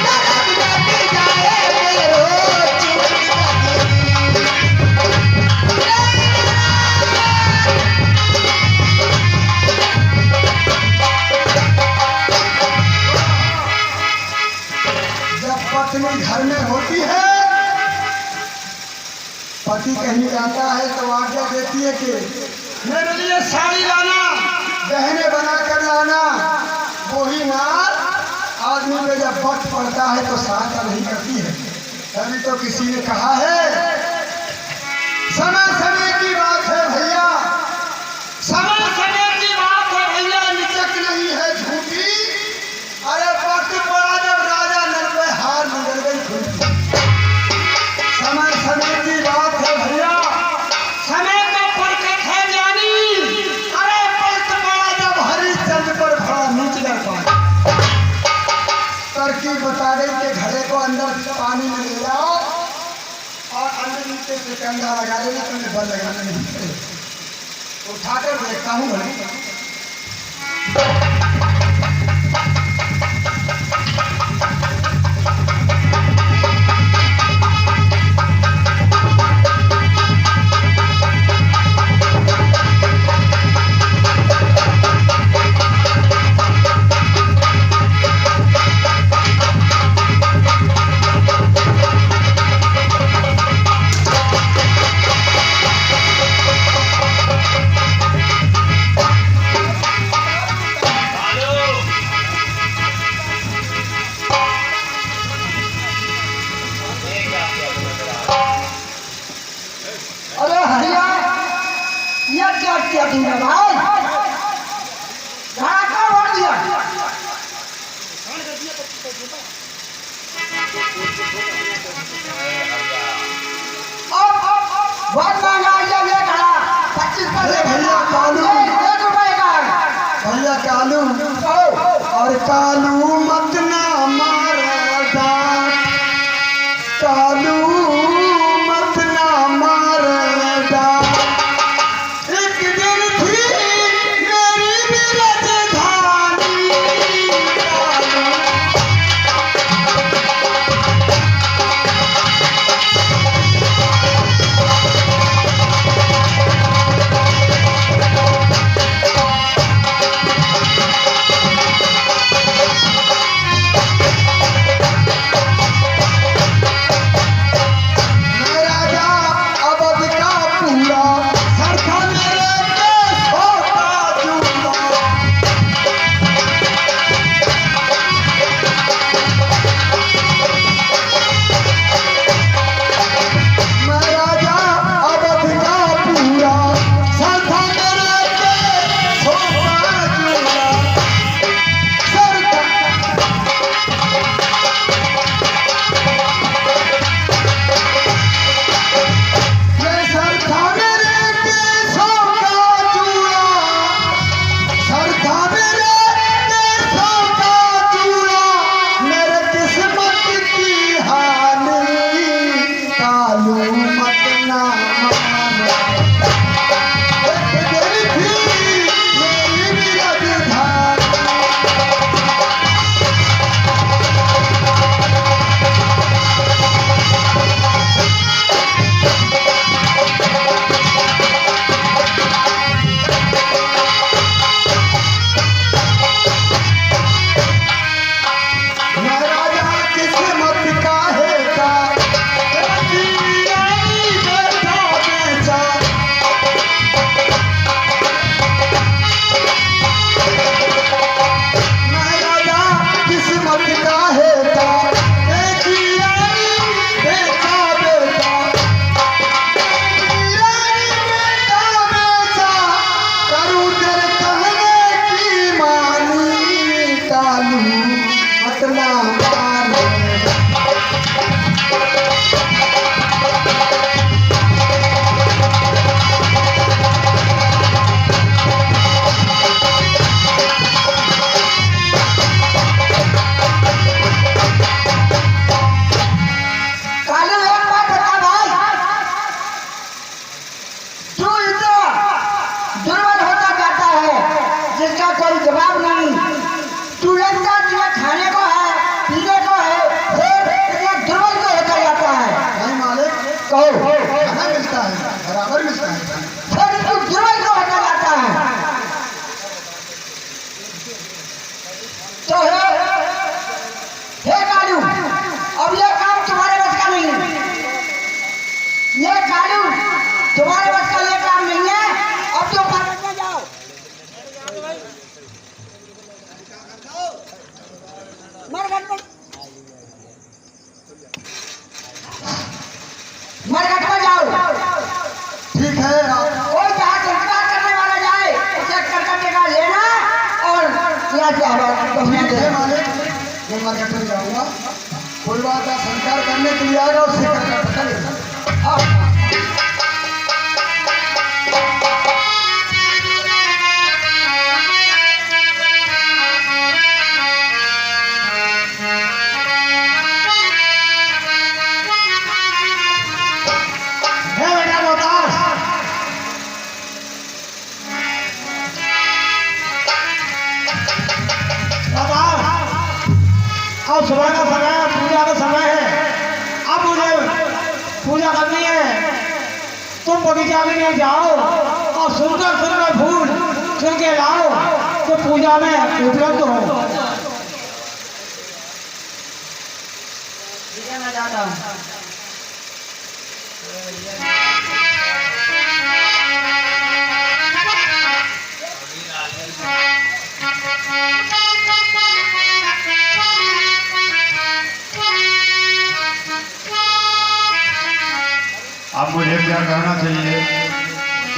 तरफ गट जाए मेरो छुअत गगनी। जब पत्नी घर में होती है, पति कहीं जाता है तो आज्ञा देती है कि मेरे लिए साड़ी लाना, गहने बना कर लाना। वही नार आदमी पे जब वक्त पड़ता है तो सहायता नहीं करती है। तभी तो किसी ने कहा है, समय समय की बात है भैया, समय समय की बात है भैया, निचक नहीं है झूठी। अरे वक्त पड़ा जब राजा नल पे हार निकल गई खुद। समय समय की बात है भैया, समय का परखत है जानी। अरे वक्त पड़ा जब हरिश्चंद्र पर खड़ा नीच कर पाया। तरकीब बता गई कि घड़े को अंदर पानी में ले जाओ और अंदर नीचे से कंधा लगा देना, तुम्हें बल लगाना नहीं पड़ेगा। उठाकर देखता हूँ घड़े। अरे हरिया, ये क्या किया तुमने भाई? घड़ा क्यों भर दिया? बहुत महंगा है ये घड़ा, 25 अरे भैया कालू, 1 रुपए का है। भैया कालू, और कालू मत ना मारा डांट, कालू मत ना मारा डांट। एक दिन थी मेरी भी राजधानी, कालू। मैं मार्केट में जाऊंगा, कोई बात का संस्कार करने के लिए आएगा, उससे करना पता नहीं। हाँ अब सुबह का समय है, पूजा का समय है। अब मुझे पूजा करनी है। तुम बगीचा में नहीं जाओ और सुंदर सुंदर फूल चुन के लाओ तो पूजा में उपलब्ध हो। ठीक है, मैं जाता हूँ। अब मुझे क्या करना चाहिए?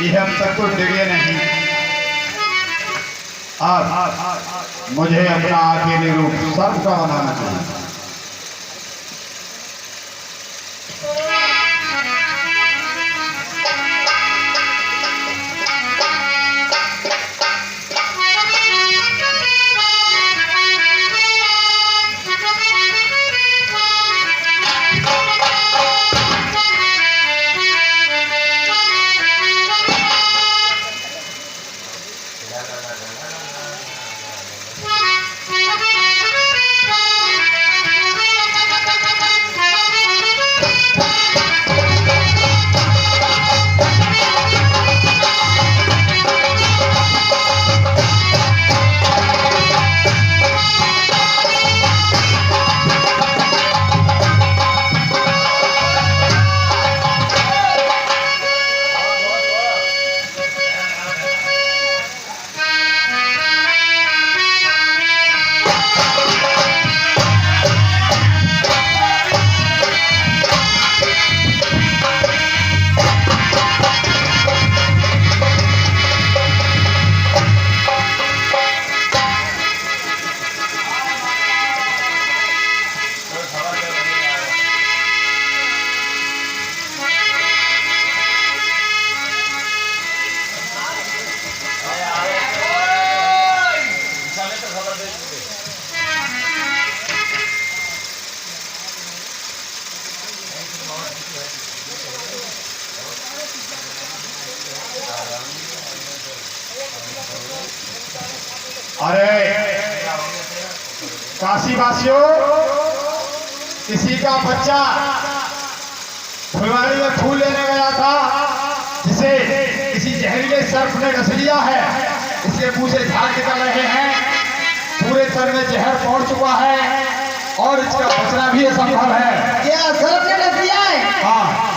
ये अब तक तो डिगे नहीं। अब मुझे अपना अकेले रूप सबका बनाना चाहिए। अरे काशीवासियों, किसी का बच्चा फुलवाड़ी में फूल लेने गया था, जिसे किसी जहरीले सर्प ने डस लिया है। इसके मुंह से झाग निकल रहे हैं, पूरे तन में जहर पहुंच चुका है और इसका बचना भी असंभव है। क्या सर्प ने डस लिया है? हाँ,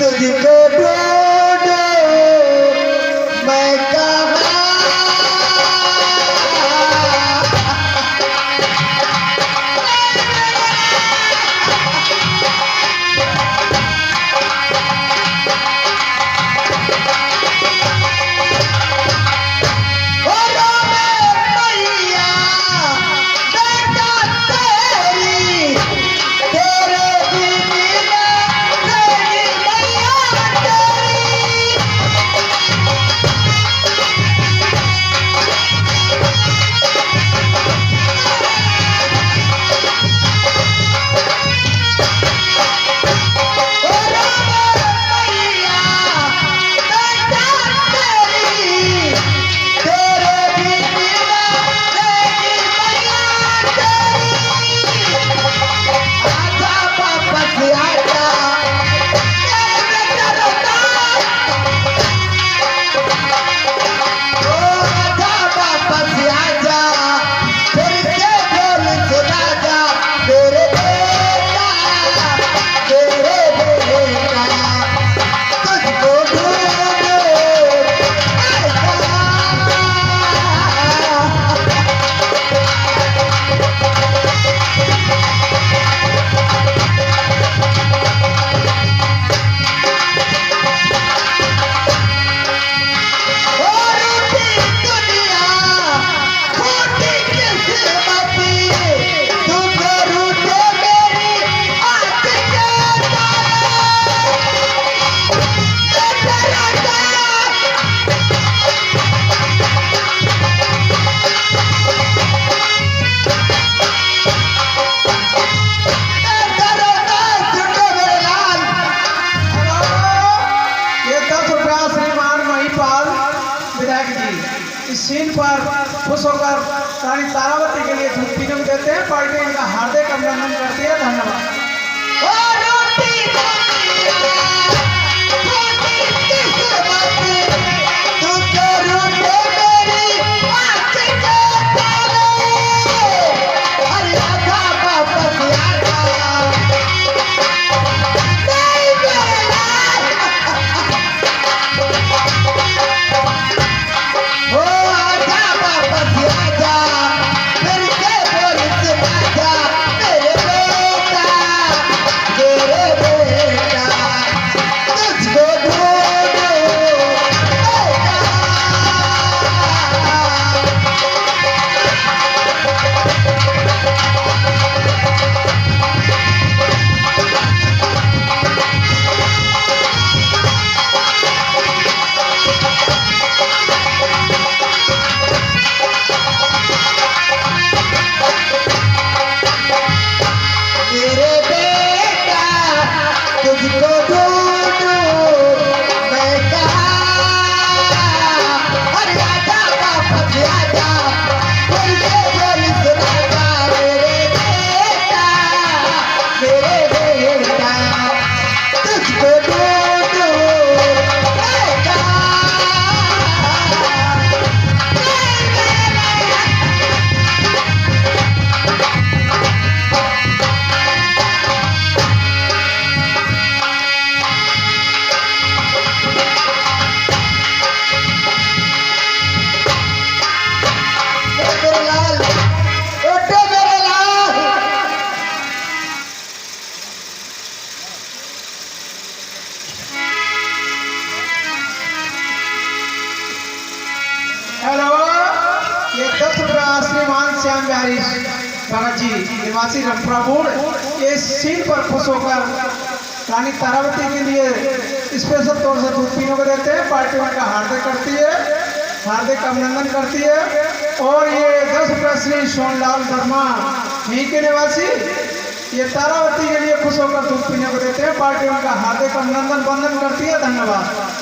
तुझको ढूंढूं मैं कहाँ। इस सीन पर खुश होकर रानी तारावती के लिए धूप पीने को देते हैं। पार्टी इनका हार्दिक अभिनंदन करती है। धन्यवाद। हेलो, ये 10 श्रीमान श्याम बिहारी भगत जी निवासी रंगपुर के सीन पर खुश होकर रानी तारावती के लिए स्पेशल तौर से दूध पीने को देते हैं। पार्टी उनका हार्दिक करती है, हार्दिक अभिनंदन करती है। और ये 10 श्री सोनलाल वर्मा यहीं के निवासी ये तारावती के लिए खुश होकर दूध पीने को देते हैं। पार्टी उनका हार्दिक अभिनंदन वंदन करती है। धन्यवाद।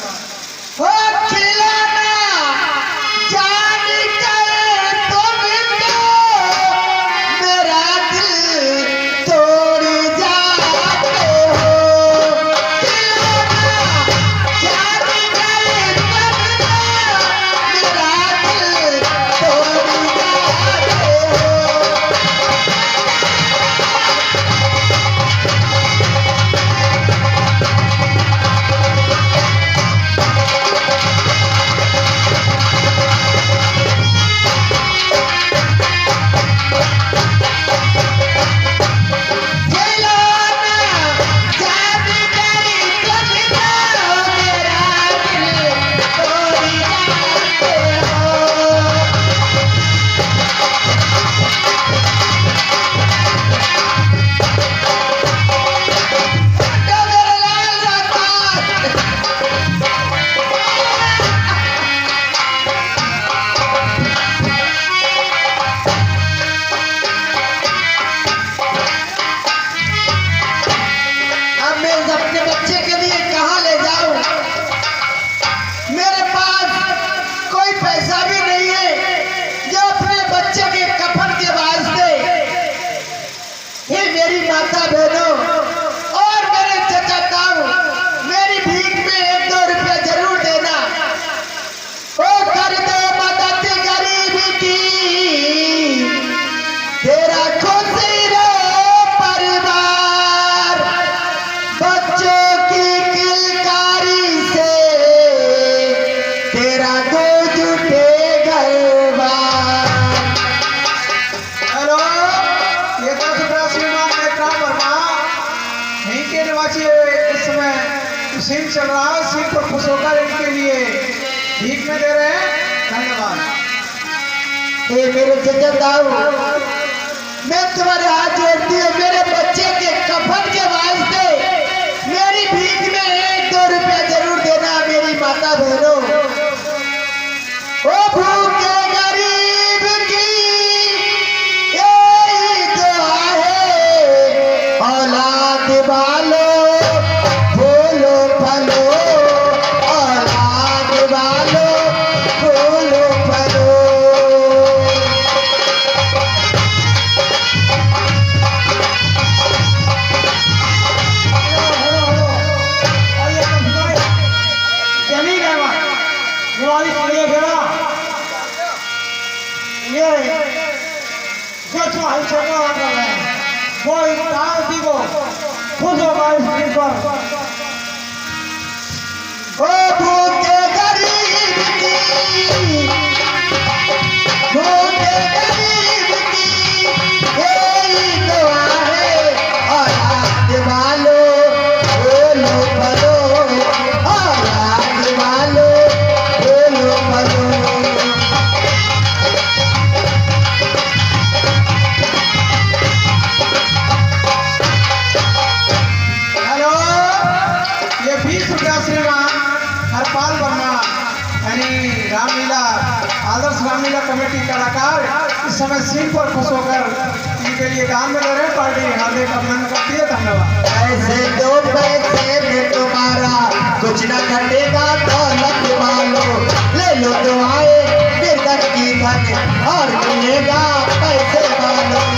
सीन चल रहा है, सीन को खुश होकर इनके लिए भीख में दे रहे हैं। धन्यवाद। ए मेरे जजन दाऊ, मैं तुम्हारे हाथ जोड़ती हूँ, मेरे बच्चे के कफन के वास्ते मेरी भीख में 1-2 रुपया जरूर देना मेरी माता बहनों। ओ भूखे गरीब की यही दुआ है, औलाद वालो फूलो फलो, औलाद वालो फूलो फलो। चली गए वहाँ दिवाली चलिए गया ये जो तुम्हारी चलने वाला कर रहे हैं वो इम्तिहान को खुद होगा इस दिन पर। ओ भूखे गरीब की, भूखे गरीब की यही दुआ है, औलाद वालो फूलो फलो, औलाद वालो फूलो फलो। हेलो, ये 20 रुपया श्रीमान हरपाल वर्मा यानी रामलीला आदर्श रामलीला कमेटी कलाकार इस समय सीन पर खुश होकर इनके लिए दान में दे रहे हैं। पार्टी हार्दिक अभिनंदन करती है। धन्यवाद। ऐसे दो पैसे में तुम्हारा कुछ न घटेगा, दौलत वालो ले लो दुआएं बिरदर की धन और मिलेगा पैसे वालों।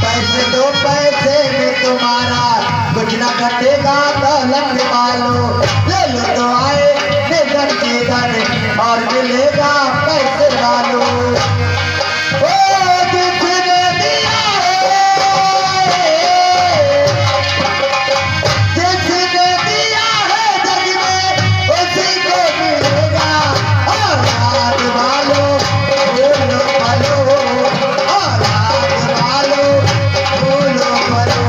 पैसे दो पैसे में तुम्हारा कुछ न घटेगा, दौलत वालो ले लो दुआएं बिरदर की धन और मिलेगा पैसे वालों। ओ जिसने दिया है, जिसने दिया है जग में उसी को मिलेगा, औलाद वालों फूलो फलो, औलाद वालों फूलो फलो।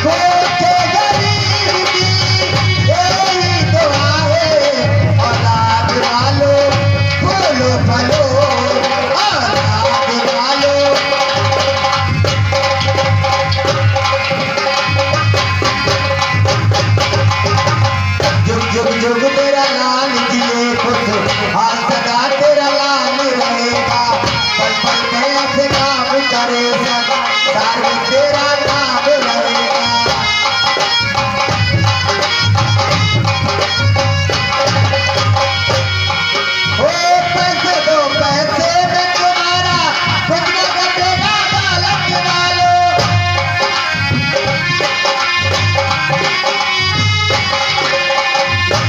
भूखे गरीब की यही दुआ है, औलाद वालों फूलो फलो, औलाद वालों। जुग जुग जुग तेरा लाल जिए खुश, आज सदा तेरा लाल रहेगा, पल पल में ऐसे काम करे संसार में तेरा नाम रहेगा। ओ पैसे दो पैसे में तुम्हारा कुछ न घटेगा, दौलत वालों।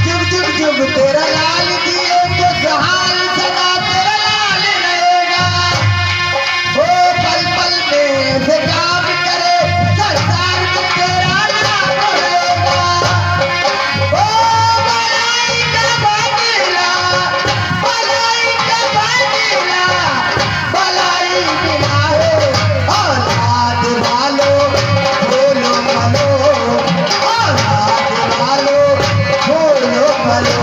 जुग जुग जुग तेरा लाल जिए खुशहाल सदा तेरा लाल रहेगा, ओ पल पल में ऐसे काम करे संसार में तेरा नाम रहेगा। ओ मलाई का बदला, मलाई का बदला, मलाई मिला है, औलाद वालों फूलो फलो, औलाद वालों फूलो फलो।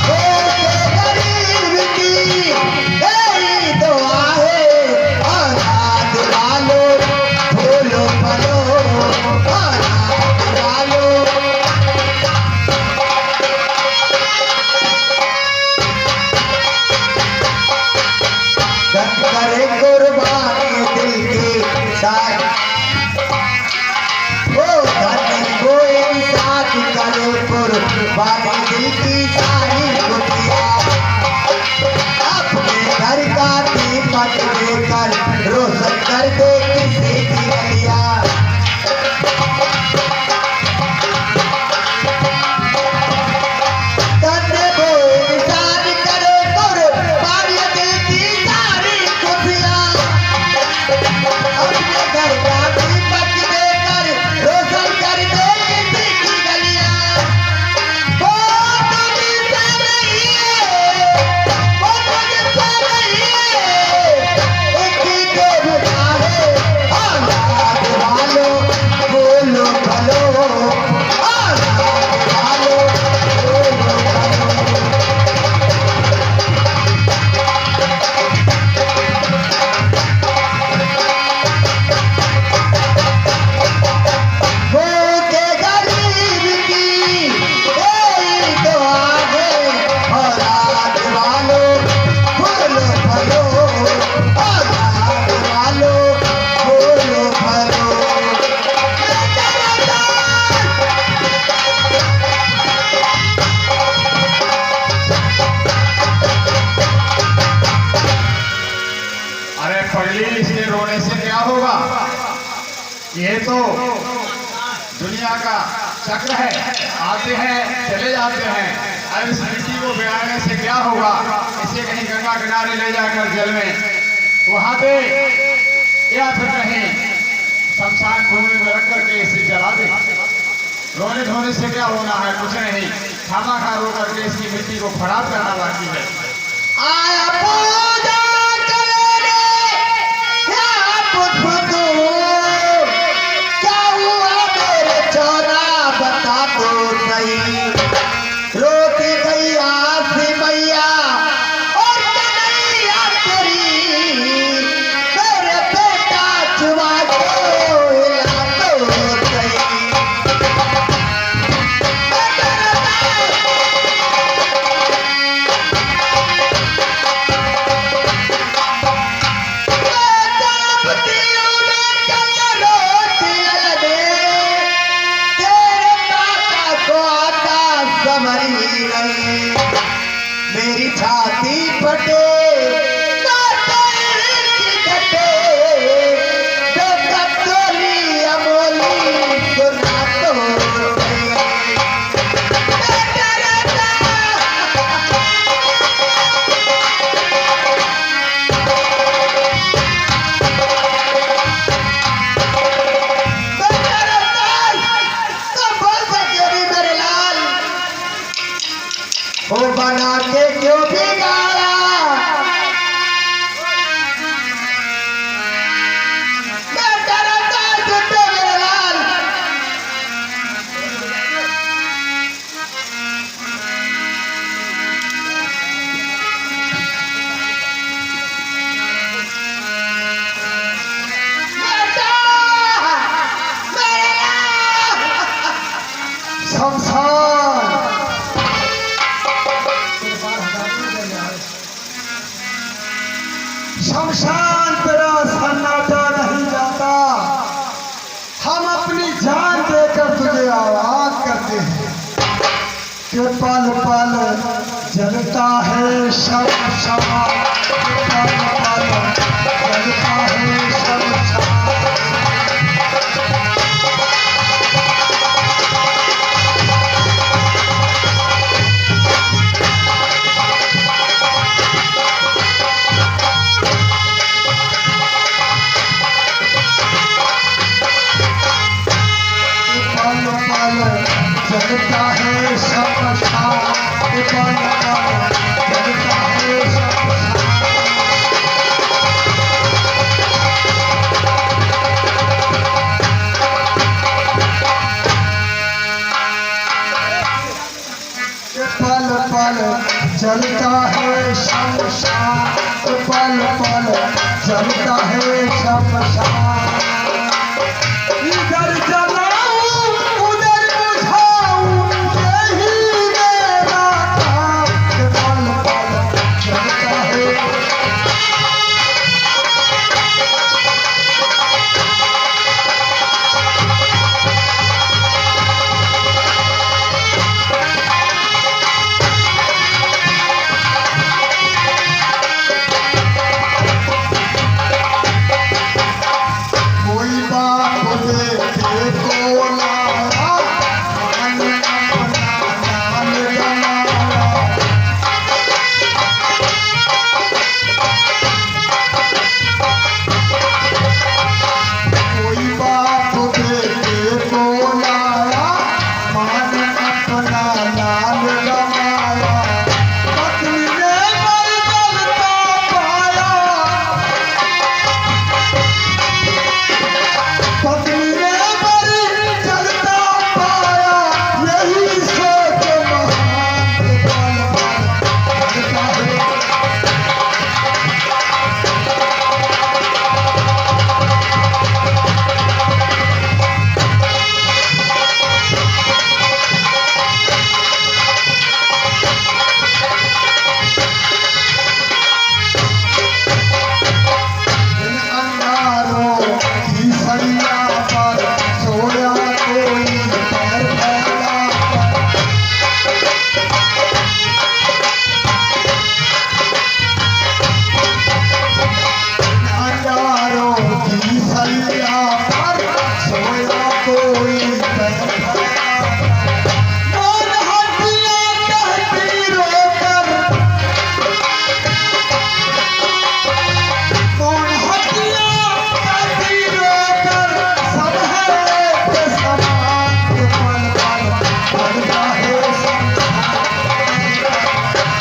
भूखे गरीब की यही दुआ है, औलाद वालों फूलो फलो, औलाद वालों। धन करे कुर्बानी दिल की सारी, ओ धन को इंसाफ करे कुर्बानी दिल की सारी खुशियाँ, अपने घर का दीपक लेकर रोशन कर दे किसी की गलियाँ। धन को इंसान करे कुर्बानी दिल की सारी खुशियाँ, अपने घर का दीपक देकर रोशन कर दे किसी की गलियाँ। वो तुझसे रहिए, वो तुझसे रहिए, एक ही तो बुझा है, क्या होगा? ये तो दुनिया का चक्र है, आते हैं चले जाते हैं। अब इस मिट्टी को गिराने से क्या होगा? इसे कहीं गंगा किनारे ले जाकर जल में वहां दे, या फिर कहीं शमशान भूमि में रख करके इसे जला दे। रोने धोने से क्या होना है? कुछ नहीं, खामा खा रो करके इसकी मिट्टी को खराब करना बाकी है। आया पूजा करने या पुतपुतू, क्या हुआ मेरे चोरा बता तो सही। रोटी गई आसी मैया और कन्हैया तेरी, मेरे बेटा चुमा को हिला तो सही। मेरी छाती फटे अमोली सुना तो बोल सके भी मेरे लाल, वो बना के क्यों बिगाड़ा? मैं डरता झूठे मेरे लाल। बेटा, मेरे लाल। शमशान शमशान तेरा सन्नाटा नहीं जाता। हम अपनी जान देकर तुझे आवाज करते हैं कि पल पल जलता है शमशान, पल पल जलता है शमशान। पल पल जलता है शमशान, पल पल जलता है शमशान। पल पल जलता है शमशान, पल पल जलता है शमशान। इधर जलाऊं उधर बुझाऊं, यही मेरा काम। पल पल जलता है कोई बाप दे सैया पर सोया कोई बैठा। कौन हटिया कहती रोकर, कौन हटिया कहती रोकर, सब है एक समान पल पल चलता है संसार,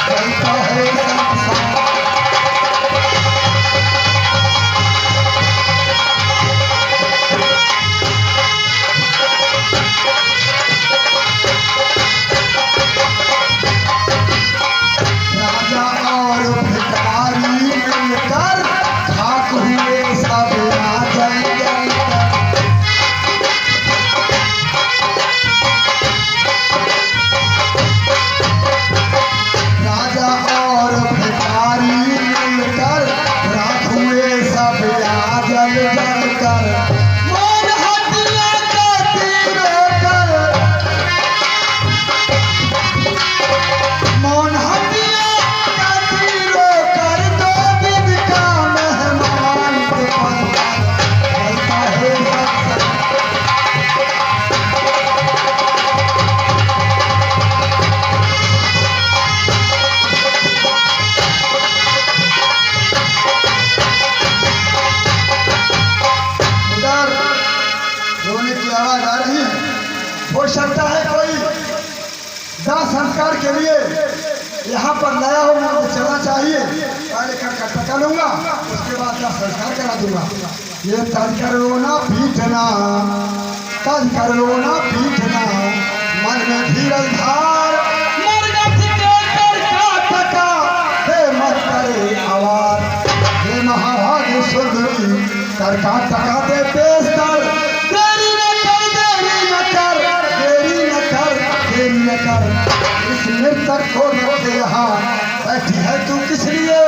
चलता है संसार। राजा और भिखारी मिलकर खाक हुए सब राजा राजा और भिखारी मिलकर राख हुए सब जल जल कर। कौन हटिया कहती रोकर, मौन हटिया कहती रोकर, दो दिन का मेहमान के पल पल चलता है संसार। उधर रोने की आवाज आ रही है। हो सकता है कोई दाह संस्कार के लिए यहाँ पर नया हो, मुझे चलना चाहिए। पहले कर टका लूंगा, उसके बाद दाह संस्कार करा दूंगा। ये तज कर रोना पीटना, तज कर रोना पीटना, मन में धीरज धार, मरगट देकर का टका हे मत करे आवाज। हे महाभाग सुंदरी करका टका दे पेशतर, देरी न कर, देरी न कर, देरी न कर, देरी न कर। इस मृतक को रखे यहाँ बैठी है तू किस लिए?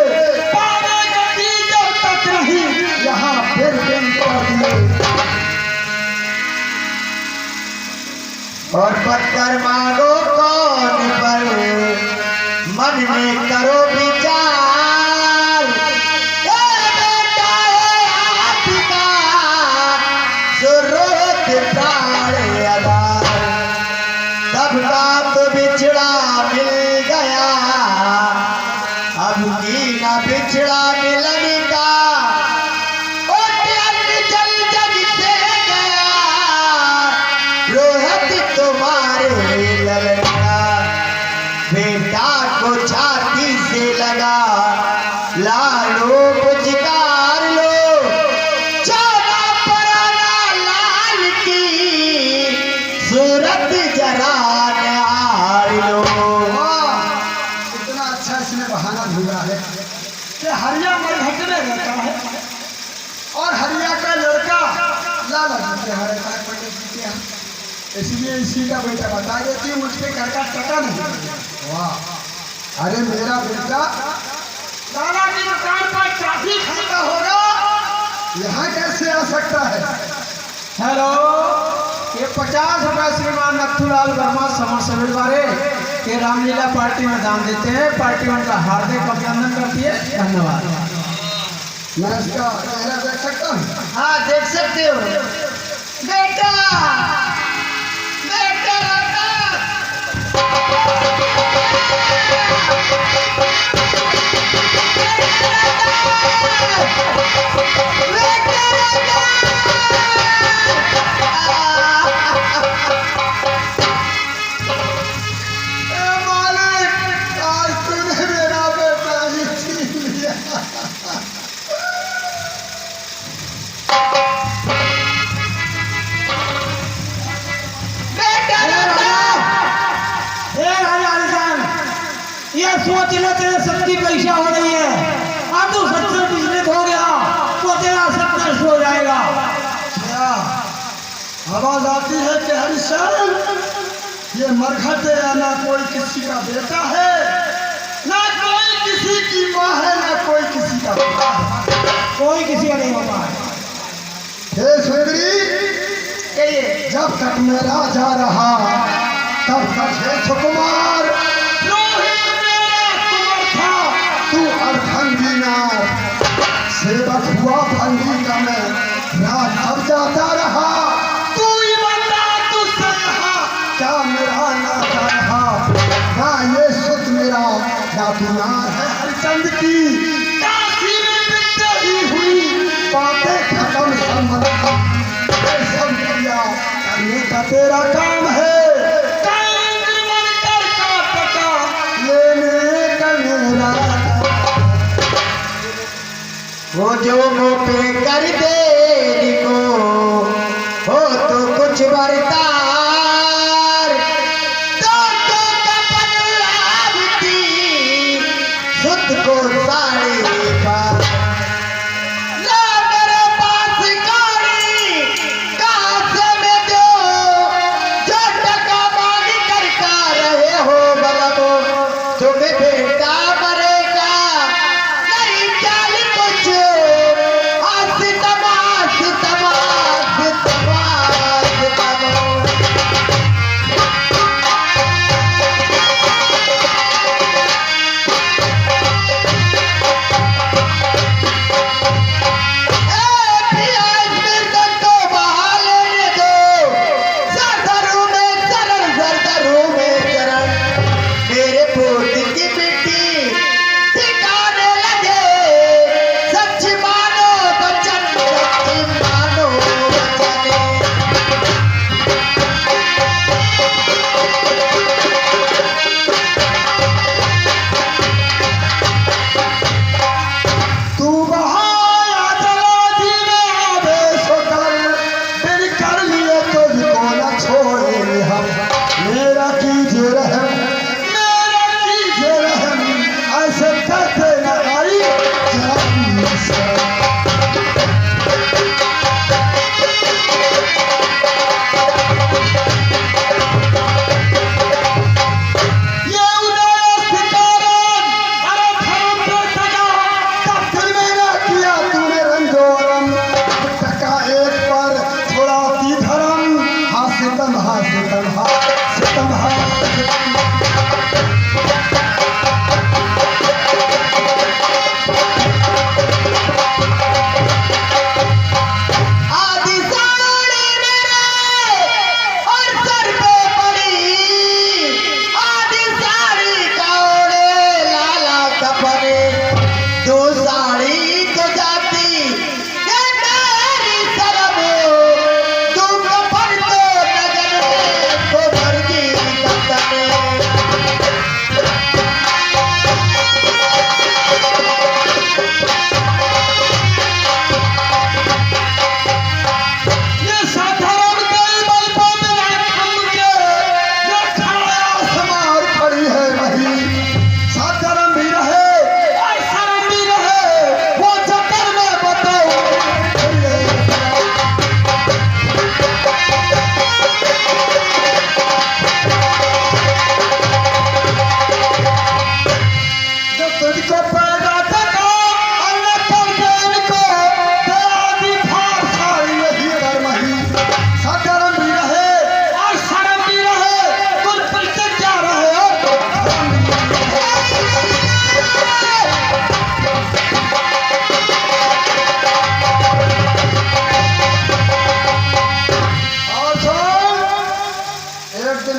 पावे गति जब तक नहीं, यहाँ फिर दिन कर दिए। और पत्थर मांगो कौन पर, मन में करो विचार। ये बेटा है आपका, जरूरत प्राण आधार। सबका तो बिछड़ा मिल गया, अब की ना बिछड़ा मिलन का। ओ चल जग से गया, रोहत तुम्हारे ललका। बेटा को छाती से लगा, लालो पुचकार लो, चौदह पराना लाल की सूरत जरा निहार लो। वाह, कितना अच्छा इसने बहाना ढूंढा है कि हरिया मरघट में रहता है और हरिया का लड़का लाला जी के यहाँ रहता है, पंडित जी के यहाँ। इसलिए इसी का बेटा बता देती हूँ, मुझके घर का टका नहीं। वाह, अरे मेरा बेटा लाला की दुकान पर चाबी खाता होगा, यहाँ कैसे आ सकता है? हेलो, ये 50 रुपया श्रीमान नथुलाल वर्मा समर समिल वाले के रामलीला पार्टी में दान देते हैं। पार्टी उनका हार्दिक अभिनंदन करती है। धन्यवाद। मैं इसका चेहरा देख सकता हूँ? हाँ देख सकते हो। बेटा बेटा मालिक, आज तूने मेरा बेटा ही छीन लिया। ये सोच ले तेरे सबकी परीक्षा हो रही है। अब तू सबसे विचलित हो गया तो तेरा सब नष्ट हो जाएगा। क्या आवाज आती है कि हरिश्चंद्र, ये मरघट है या ना कोई किसी का बेटा है, ना कोई किसी की माँ है, ना कोई किसी का पिता है। कोई किसी का नहीं होता है। हे सुंदरी, जब तक मैं राजा रहा तब तक हे सुकुमार, रोहित मेरा कुंवर था, तू अर्धंगी नार। सेवक हुआ फंदी का मैं क्या तेरा काम है लेने का मेरा? वो जो मुँह पे कर दे को हो तो कुछ बरतार तो कपन लावती सुत को साड़ी का ला मेरे पास गाड़ी कहाँ से मैं दो जो टका मांग कर का रहे हो बलबो तुम्हें बेटा मरेगा नहीं चाल कुछ हंस तमाश तमाश तमाश तमाश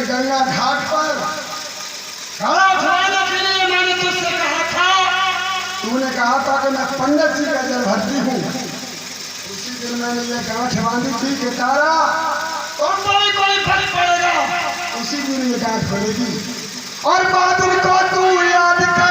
गंगा घाट पर खाना खिलाने के लिए मैंने तुझसे कहा था। तूने कहा था कि मैं पंडित जी का जल भरती हूँ। उसी दिन मैंने ये गांठ बांधी थी कि तारा तुमको भी कोई फर्क पड़ेगा। उसी दिन ये गांठ पड़ेगी। और बादल को तू याद कर